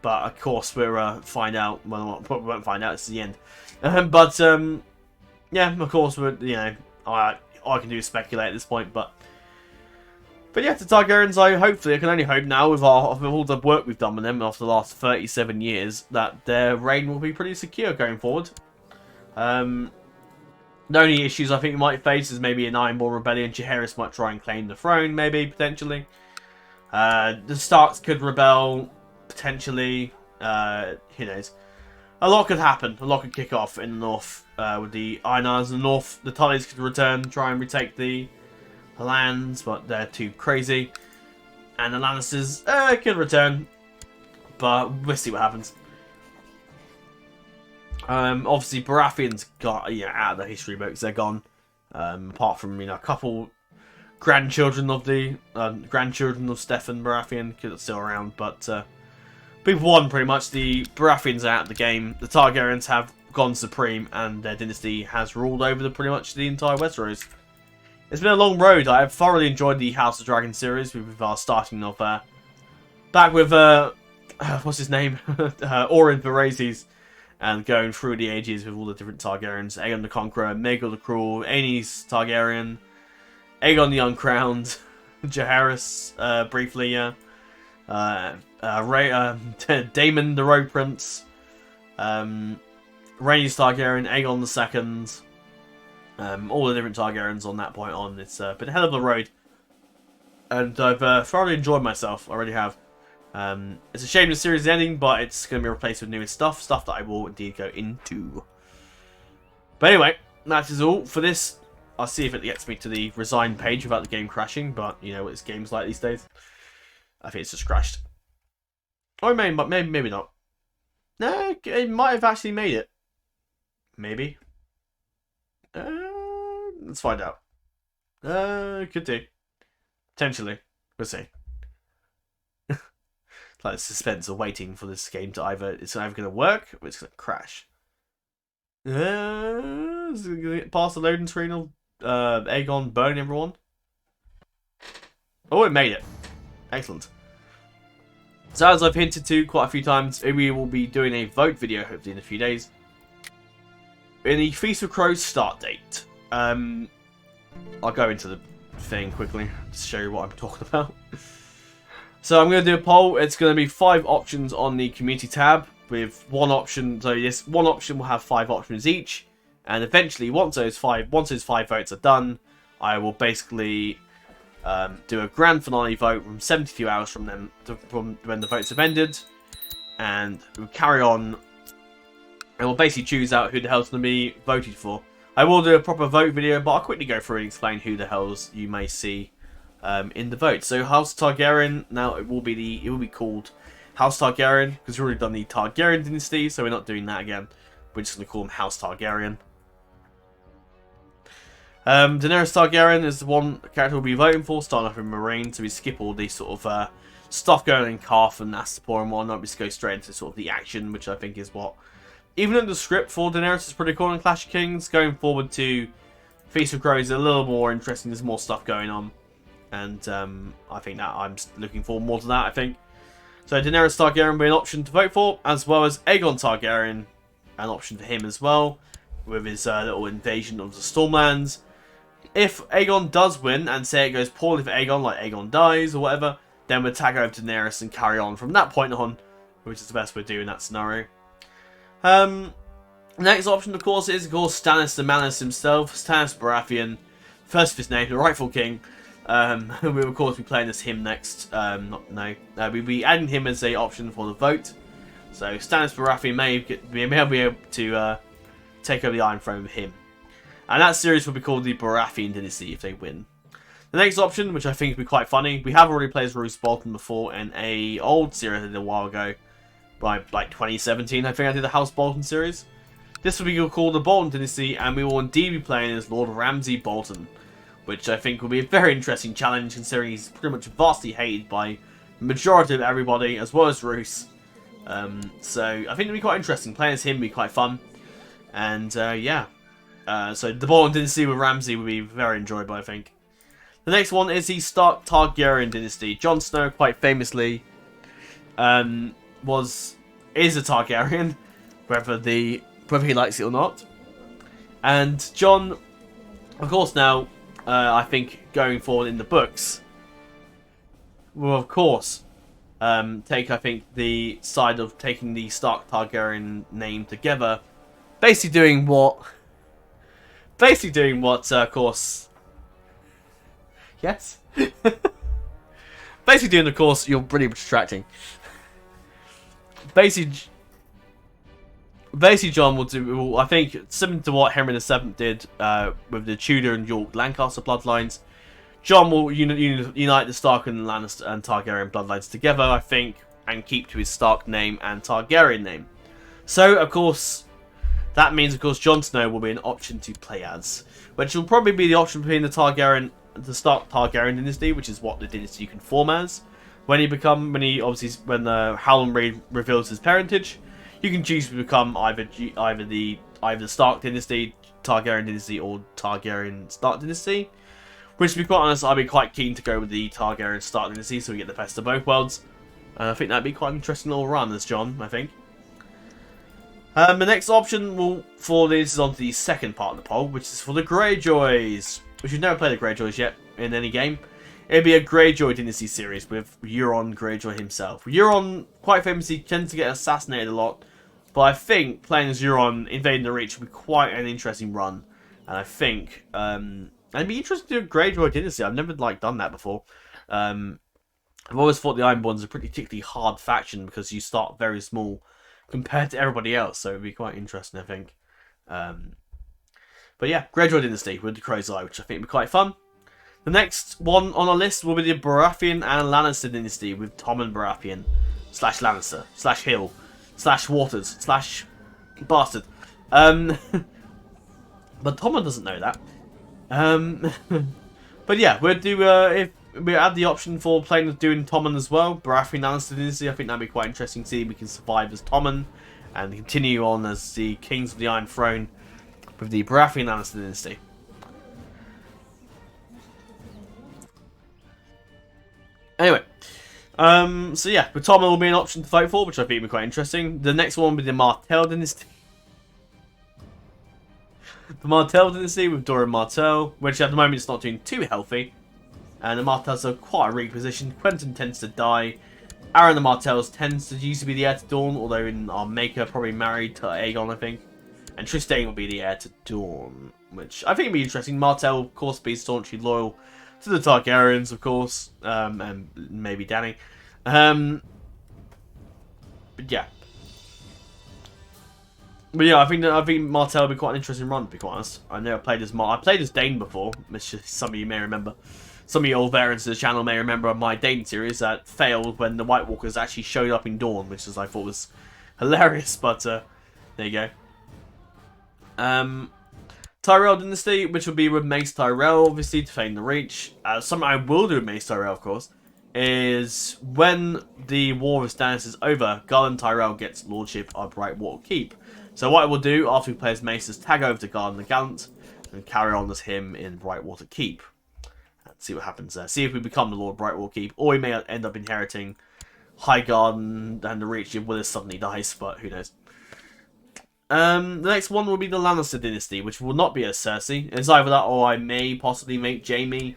But of course we'll find out. Well, we won't find out. It's the end. Yeah, of course you know, all I can do is speculate at this point. But yeah, the Targaryens, I can only hope now with all the work we've done with them after the last 37 years that their reign will be pretty secure going forward. The only issues I think we might face is maybe an Ironborn rebellion. Jaehaerys might try and claim the throne, maybe, potentially. The Starks could rebel, potentially. Who knows? A lot could happen. A lot could kick off in the north with the Iron Islands in the north. The Tullys could return, try and retake the lands, but they're too crazy. And the Lannisters could return, but we'll see what happens. Obviously, Baratheon's got out of the history books. They're gone. Apart from a couple grandchildren of Stefan Baratheon, because it's still around. But we've won pretty much. The Baratheons are out of the game. The Targaryens have gone supreme, and their dynasty has ruled over pretty much the entire Westeros. It's been a long road. I have thoroughly enjoyed the House of Dragon series. With our starting of back with what's his name, Orin Varese. And going through the ages with all the different Targaryens. Aegon the Conqueror, Maegor the Cruel, Aenys Targaryen, Aegon the Uncrowned, Jaehaerys, briefly, Daemon the Road Prince, Rhaenys Targaryen, Aegon the II, all the different Targaryens on that point on. It's been a hell of a road. And I've thoroughly enjoyed myself, I already have. It's a shame the series is ending, but it's going to be replaced with newer stuff that I will indeed go into. But anyway, that is all for this. I'll see if it gets me to the resign page without the game crashing, but you know what this game's like these days. I think it's just crashed. Or maybe not. No, it might have actually made it. Maybe. Let's find out. Could do. Potentially. We'll see. Like the suspense of waiting for this game to it's either going to work or it's going to crash. Is it going to get past the loading screen of Aegon burning everyone? Oh, it made it. Excellent. So as I've hinted to quite a few times, we will be doing a vote video hopefully in a few days. In the Feast of Crows start date. I'll go into the thing quickly to show you what I'm talking about. So I'm going to do a poll. It's going to be 5 options on the community tab with one option. So this one option will have 5 options each, and eventually once those 5 votes are done, I will basically do a grand finale vote from 72 hours from when the votes have ended, and we'll carry on, and we'll basically choose out who the hell's going to be voted for. I will do a proper vote video, but I'll quickly go through and explain who the hells you may see in the vote. So House Targaryen, now it will be called House Targaryen, because we've already done the Targaryen dynasty, so we're not doing that again. We're just going to call them House Targaryen. Daenerys Targaryen is the one character we'll be voting for, starting off in Meereen, so we skip all the sort of stuff going on in Karth and Astapor and whatnot. We just go straight into sort of the action, which I think is what, even in the script for Daenerys, is pretty cool in Clash of Kings. Going forward to Feast of Crows is a little more interesting, there's more stuff going on. And I think that I'm looking forward more to that, I think. So Daenerys Targaryen will be an option to vote for, as well as Aegon Targaryen, an option for him as well, with his little invasion of the Stormlands. If Aegon does win, and say it goes poorly for Aegon, like Aegon dies or whatever, then we'll tag over to Daenerys and carry on from that point on, which is the best we'd do in that scenario. Next option, of course, is, of course, Stannis the Manus himself, Stannis Baratheon, first of his name, the rightful king. We will, of course, be playing as him next. We'll be adding him as a option for the vote. So Stannis Baratheon may be able to take over the Iron Throne with him. And that series will be called the Baratheon Dynasty if they win. The next option, which I think will be quite funny, we have already played as Roose Bolton before in a old series I did a while ago. By like 2017, I think I did the House Bolton series. This will be called the Bolton Dynasty, and we will indeed be playing as Lord Ramsay Bolton, which I think will be a very interesting challenge, considering he's pretty much vastly hated by the majority of everybody, as well as Roose. So I think it'll be quite interesting. Playing as him will be quite fun. And yeah. So the Bolton Dynasty with Ramsay will be very enjoyable, I think. The next one is the Stark Targaryen Dynasty. Jon Snow, quite famously, is a Targaryen, whether he likes it or not. And Jon, of course, now I think going forward in the books will, of course, take, I think, the side of taking the Stark Targaryen name together, basically doing what, of course, yes, basically doing, of course, you're really distracting. Basically, Jon will I think, similar to what Henry VII did with the Tudor and York Lancaster bloodlines. Jon will unite the Stark and Lannister and Targaryen bloodlines together, I think, and keep to his Stark name and Targaryen name. So, of course, that means, of course, Jon Snow will be an option to play as, which will probably be the option between the Stark Targaryen dynasty, which is what the dynasty you can form as. When the Howland Reed reveals his parentage, you can choose to become either the Stark dynasty, Targaryen dynasty, or Targaryen Stark dynasty. Which, to be quite honest, I'd be quite keen to go with the Targaryen Stark dynasty, so we get the best of both worlds. And I think that'd be quite an interesting little run as Jon, I think. The next option for this is on to the second part of the poll, which is for the Greyjoys. Which you've never played the Greyjoys yet in any game. It'd be a Greyjoy Dynasty series with Euron Greyjoy himself. Euron, quite famously, tends to get assassinated a lot. But I think playing as Euron invading the Reach would be quite an interesting run. And I think it'd be interesting to do a Greyjoy Dynasty. I've never done that before. I've always thought the Ironborns are a particularly hard faction because you start very small compared to everybody else. So it'd be quite interesting, I think. But yeah, Greyjoy Dynasty with the Crow's Eye, which I think would be quite fun. The next one on our list will be the Baratheon and Lannister Dynasty with Tommen Baratheon / Lannister / Hill / Waters / Bastard. But Tommen doesn't know that. But yeah, we'll do if we add the option for doing Tommen as well, Baratheon Lannister Dynasty. I think that'd be quite interesting to see if we can survive as Tommen and continue on as the Kings of the Iron Throne with the Baratheon Lannister Dynasty. Anyway, so yeah, but Tommen will be an option to vote for, which I think will be quite interesting. The next one will be the Martell Dynasty. The Martell Dynasty with Doran Martell, which at the moment is not doing too healthy. And the Martells are quite repositioned. Quentyn tends to die. Aaron the Martells tends to used to be the heir to Dawn, although in our Maker probably married to Aegon, I think. And Trystane will be the heir to Dawn, which I think would be interesting. Martell, of course, be staunchly loyal to the Targaryens, of course, and maybe Dany. But yeah. But yeah, I think Martell would be quite an interesting run, to be quite honest. I know I played as Dane before, which some of you may remember. Some of you old veterans of the channel may remember my Dane series that failed when the White Walkers actually showed up in Dawn, which I thought was hilarious, but there you go. Tyrell Dynasty, which will be with Mace Tyrell, obviously, to Defend the Reach. Something I will do with Mace Tyrell, of course, is when the War of Stannis is over, Garland Tyrell gets Lordship of Brightwater Keep. So what I will do after we play as Mace is tag over to Garland the Gallant and carry on as him in Brightwater Keep. And see what happens there. See if we become the Lord of Brightwater Keep, or we may end up inheriting Highgarden and the Reach if Willis suddenly dies, but who knows. The next one will be the Lannister dynasty, which will not be a Cersei. It's either that, or I may possibly make Jaime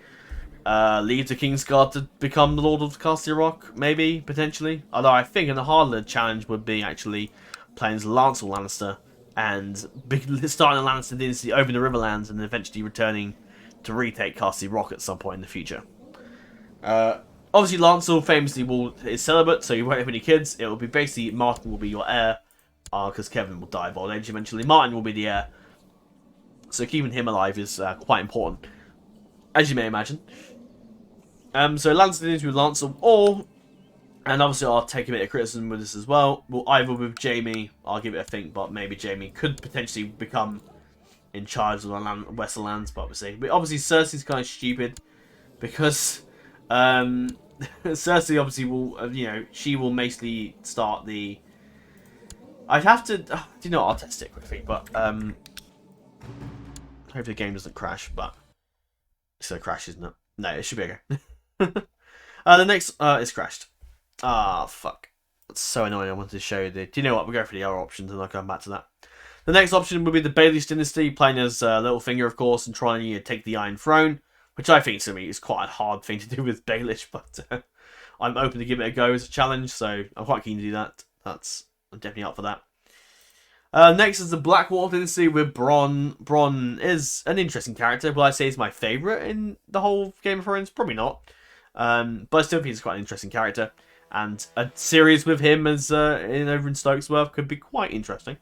leave the Kingsguard to become the Lord of Castle Rock, maybe, potentially. Although I think a harder challenge would be actually playing as Lancel Lannister and starting the Lannister dynasty over the Riverlands and eventually returning to retake Castle Rock at some point in the future. Obviously, Lancel famously is celibate, so you won't have any kids. It will be basically Martin will be your heir, because Kevin will die of old age eventually. Martin will be the heir, so keeping him alive is quite important, as you may imagine. So Lancer dynasty with Lancel, and obviously I'll take a bit of criticism with this as well. Well, either with Jaime, I'll give it a think, but maybe Jaime could potentially become in charge of the Westerlands, but we'll see. But obviously Cersei's kind of stupid because Cersei obviously will, she will basically start the. I'd have to, I'll test it quickly, but hopefully the game doesn't crash. But it's a crash, isn't it? No, it should be okay. The next, it's crashed. Ah, fuck. That's so annoying. I wanted to show you the. Do you know what? We'll go for the other options and I'll come back to that. The next option would be the Baelish dynasty, playing as Littlefinger, of course, and trying to take the Iron Throne, which I think to me is quite a hard thing to do with Baelish, but I'm open to give it a go as a challenge, so I'm quite keen to do that. I'm definitely up for that. Next is the Blackwater dynasty with Bronn. Bronn is an interesting character. Will I say he's my favourite in the whole Game of Thrones? Probably not. But I still think he's quite an interesting character. And a series with him as over in Stokesworth could be quite interesting.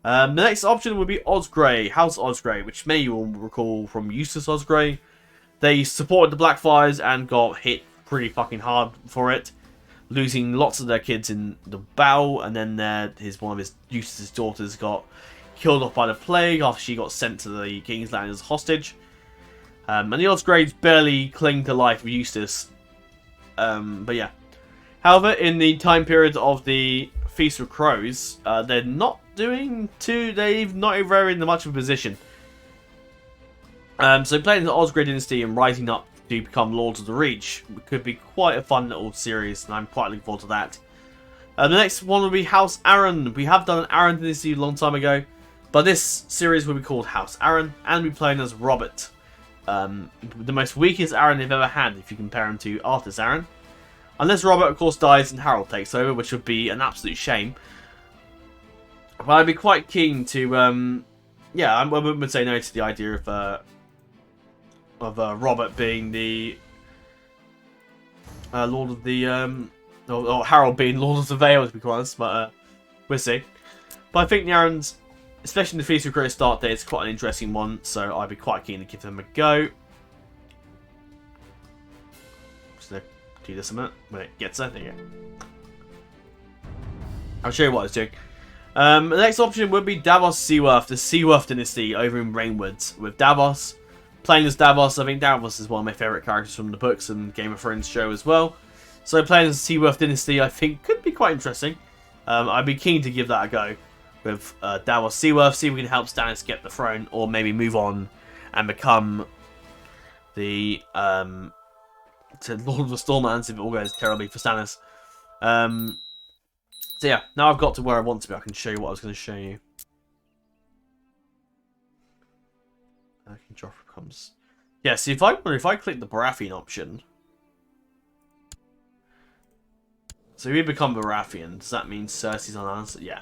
The next option would be Osgrey, House Osgrey, which many will recall from Eustace Osgrey. They supported the Blackfires and got hit pretty fucking hard for it, losing lots of their kids in the battle, and then one of his Eustace's daughters got killed off by the plague after she got sent to the King's Land as hostage. And the Osgreys barely cling to life with Eustace. But yeah. However, in the time period of the Feast of Crows, they're not doing they're not very in much of a position. So playing the Osgrey dynasty and rising up to become Lords of the Reach could be quite a fun little series, and I'm quite looking forward to that. The next one will be House Arryn. We have done an Arryn dynasty a long time ago, but this series will be called House Arryn, and we'll be playing as Robert. The most weakest Arryn they've ever had if you compare him to Arthur's Arryn. Unless Robert, of course, dies and Harold takes over, which would be an absolute shame. But I'd be quite keen to, I wouldn't say no to the idea of Robert being the Lord of the, or Harold being Lord of the Vale, to be quite honest, but we'll see. But I think the Arryns, especially in the Feast of Crows start date, is quite an interesting one, so I'd be quite keen to give them a go. So, do this a minute when it gets there. There you go. I'll show you what it's doing. The next option would be Davos Seaworth, the Seaworth dynasty over in Rainwood, with Davos playing as Davos. I think Davos is one of my favourite characters from the books and Game of Thrones show as well. So playing as the Seaworth dynasty, I think, could be quite interesting. I'd be keen to give that a go with Davos Seaworth, see if we can help Stannis get the throne, or maybe move on and become the Lord of the Stormlands if it all goes terribly for Stannis. So yeah, now I've got to where I want to be. I can show you what I was going to show you. Comes. Yeah, see if I click the Baratheon option. So we become Baratheon. Does that mean Cersei's on answer? Yeah.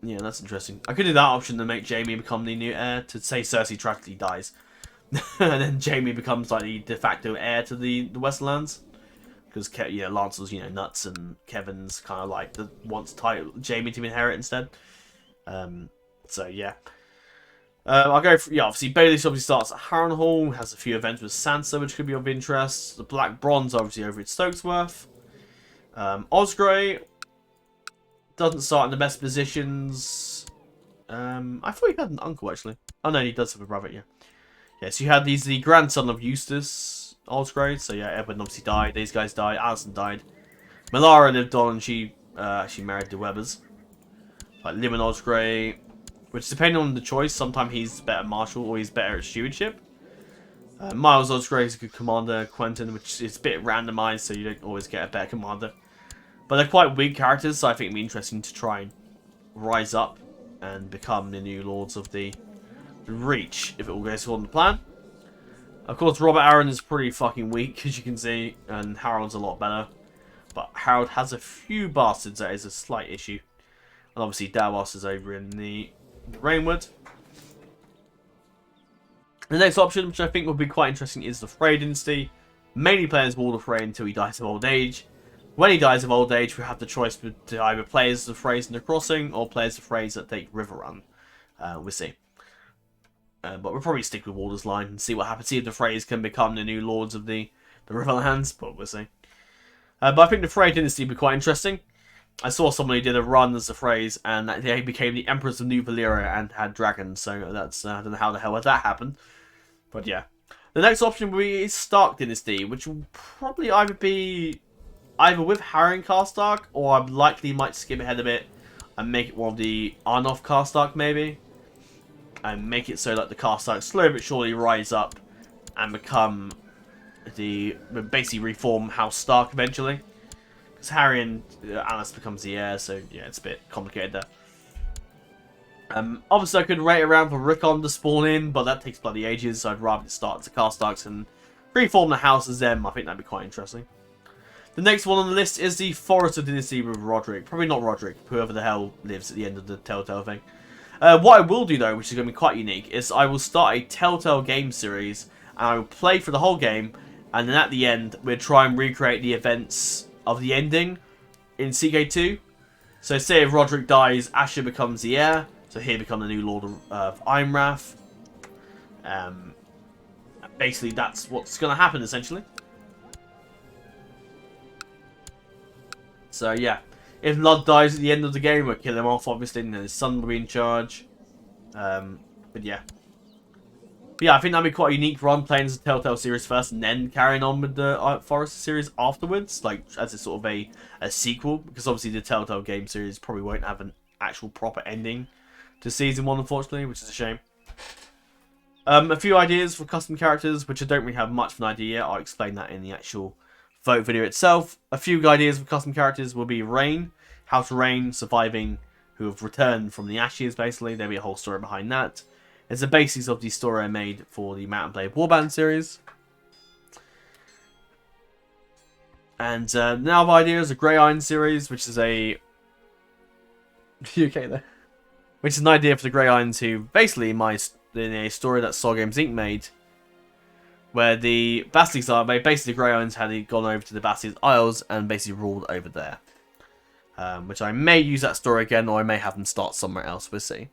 Yeah, that's interesting. I could do that option to make Jaime become the new heir, to say Cersei tragically dies. And then Jaime becomes like the de facto heir to the Westerlands. Because Lancel's nuts, and Kevin's kind of like wants Jaime to inherit instead. So yeah, I'll go for obviously Baelish obviously starts at Harrenhal, has a few events with Sansa which could be of interest. The Black Bronze obviously over at Stokesworth. Osgrey doesn't start in the best positions. I thought he had an uncle actually. Oh no, he does have a brother. Yeah. So you had the grandson of Eustace Osgrey. So yeah, Edward obviously died. These guys died. Alison died. Melara lived on, and she actually married the Webbers. Like Lyman Osgrey, which depending on the choice, sometimes he's better marshal or he's better at stewardship. Miles Osgrey is a good commander. Quentin, which is a bit randomized, so you don't always get a better commander. But they're quite weak characters, so I think it'd be interesting to try and rise up and become the new lords of the Reach, if it all goes according to plan. Of course, Robert Arryn is pretty fucking weak, as you can see, and Harold's a lot better. But Harold has a few bastards, that is a slight issue. And obviously Davos is over in the Rainwood. The next option, which I think would be quite interesting, is the Frey dynasty. Mainly playing as Walder Frey until he dies of old age. When he dies of old age, we have the choice to either play as the Freys in the Crossing, or play as the Freys that take Riverrun. We'll see. But we'll probably stick with Walder's line and see what happens. See if the Freys can become the new lords of the Riverlands, but we'll see. But I think the Frey dynasty would be quite interesting. I saw someone who did a run as the Freys, and they became the Emperors of New Valyria and had dragons, so that's, I don't know how the hell that happened. But yeah. The next option will be Stark dynasty, which will probably either be with Harry and Karstark, or I likely might skip ahead a bit and make it one of the Arnulf Karstark maybe. And make it so that the Karstarks slowly but surely rise up and become basically reform House Stark eventually. Because Harry and Alice becomes the heir, so yeah, it's a bit complicated there. Obviously I could wait around for Rickon to spawn in, but that takes bloody ages, so I'd rather start the Karstarks and reform the house as them. I think that'd be quite interesting. The next one on the list is the Forrester dynasty with Roderick. Probably not Roderick, whoever the hell lives at the end of the Telltale thing. What I will do though, which is going to be quite unique, is I will start a Telltale game series, and I will play for the whole game, and then at the end, we'll try and recreate the events of the ending in CK2. So say if Roderick dies, Asher becomes the heir, so he'll become the new Lord of Imrath. Basically, that's what's going to happen, essentially. So yeah, if Ludd dies at the end of the game, we'll kill him off, obviously, and then his son will be in charge. But yeah. But yeah, I think that'd be quite a unique run, playing as a Telltale series first, and then carrying on with the Forrester series afterwards, like as a sort of a sequel, because obviously the Telltale game series probably won't have an actual proper ending to Season 1, unfortunately, which is a shame. A few ideas for custom characters, which I don't really have much of an idea yet. I'll explain that in the actual vote video itself. A few ideas for custom characters will be Rain, House Rain, surviving, who have returned from the ashes, basically. There'll be a whole story behind that. It's the basis of the story I made for the Mount & Blade Warband series. And now the idea is a Grey Iron series, which is a... okay there. Which is an idea for the Grey Irons, who basically in a story that Saw Games Inc. made, where the Basilisk are, basically the Grey Irons had gone over to the Basilisk Isles and basically ruled over there. Which I may use that story again, or I may have them start somewhere else, we'll see.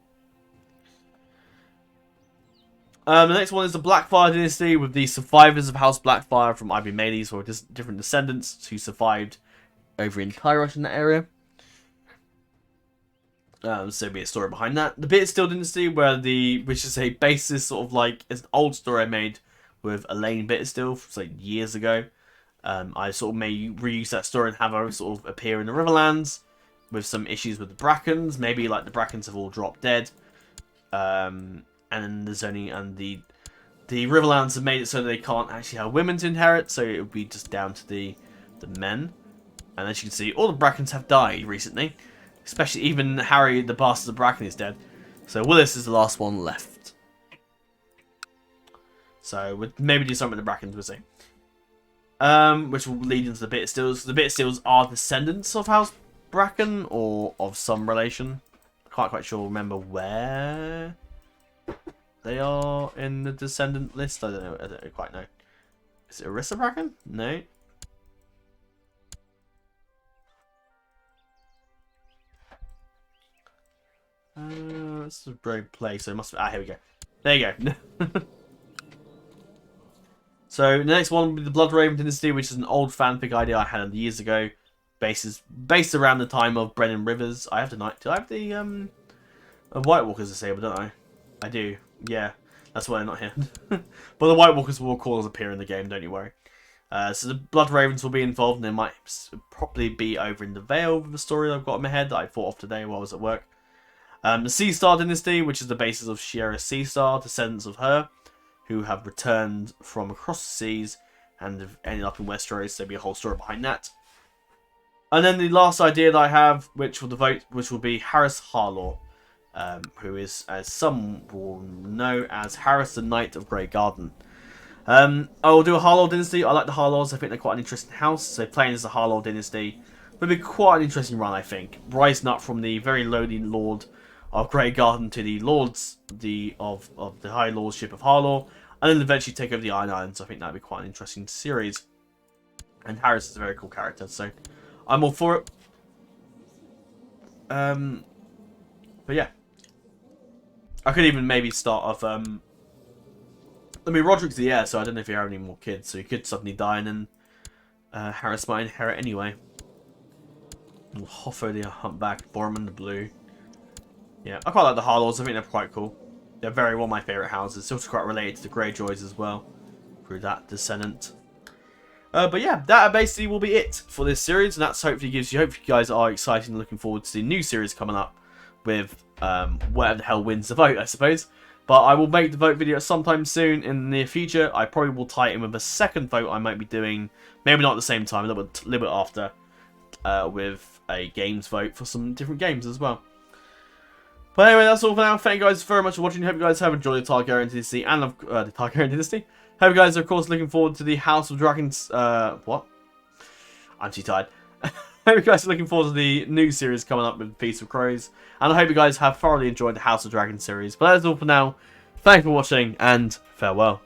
The next one is the Blackfire dynasty, with the survivors of House Blackfire from Ivy Melees, or different descendants who survived over in Kairosh in that area. So be a story behind that. The Bittersteel dynasty, which is a basis sort of like, it's an old story I made with Elaine Bittersteel from like years ago. I sort of may reuse that story and have her sort of appear in the Riverlands with some issues with the Brackens. Maybe like the Brackens have all dropped dead. And there's only, and the Riverlands have made it so they can't actually have women to inherit, so it would be just down to the men. And as you can see, all the Brackens have died recently. Especially even Harry, the bastard of Bracken, is dead. So Willis is the last one left. So we'll maybe do something with the Brackens, we'll see. Which will lead into the Bittersteels. The Bittersteels are descendants of House Bracken, or of some relation. I can't quite remember where they are in the descendant list. I don't quite know. Is it Orissa Bracken? No. This is a road play, so it must be... Ah, here we go. There you go. So, the next one will be the Bloodraven dynasty, which is an old fanfic idea I had years ago. Based around the time of Brennan Rivers. I have the... Do I have the, White Walkers disabled, don't I? I do. Yeah. That's why they're not here. But the White Walkers will, of course, appear in the game, don't you worry. So the Blood Ravens will be involved, and they might probably be over in the Vale with the story I've got in my head that I thought of today while I was at work. The Seastar dynasty, which is the basis of Shiera Seastar, descendants of her, who have returned from across the seas and have ended up in Westeros, so there'll be a whole story behind that. And then the last idea that I have, which will be Harris Harlaw, who is, as some will know, as Harris the Knight of Grey Garden. I will do a Harlaw dynasty. I like the Harlaws. I think they're quite an interesting house. So playing as the Harlaw dynasty would be quite an interesting run, I think. Rising up from the very lowly Lord of Grey Garden to the Lords of the High Lordship of Harlaw, and then eventually take over the Iron Islands. I think that would be quite an interesting series. And Harris is a very cool character, so I'm all for it. But yeah, I could even maybe start off. I mean, Roderick's the heir, so I don't know if you have any more kids. So he could suddenly die, and then Harris might inherit anyway. Hoffo the Humpback, Borman the Blue. Yeah, I quite like the Harlaws. I think they're quite cool. They're very one of my favourite houses. It's also quite related to the Greyjoys as well, through that descendant. But yeah, that basically will be it for this series, and that's hopefully gives you. Hopefully, you guys are excited and looking forward to the new series coming up with whatever the hell wins the vote, I suppose. But I will make the vote video sometime soon in the near future. I probably will tie it in with a second vote I might be doing, maybe not at the same time, a little bit after, with a games vote for some different games as well. But anyway, that's all for now. Thank you guys very much for watching. Hope you guys have enjoyed the Targaryen Dynasty and the Targaryen Dynasty. Hope you guys are, of course, looking forward to the House of Dragons. What? I'm too tired. Hope you guys are looking forward to the new series coming up with Feast of Crows. And I hope you guys have thoroughly enjoyed the House of Dragons series. But that's all for now. Thanks for watching, and farewell.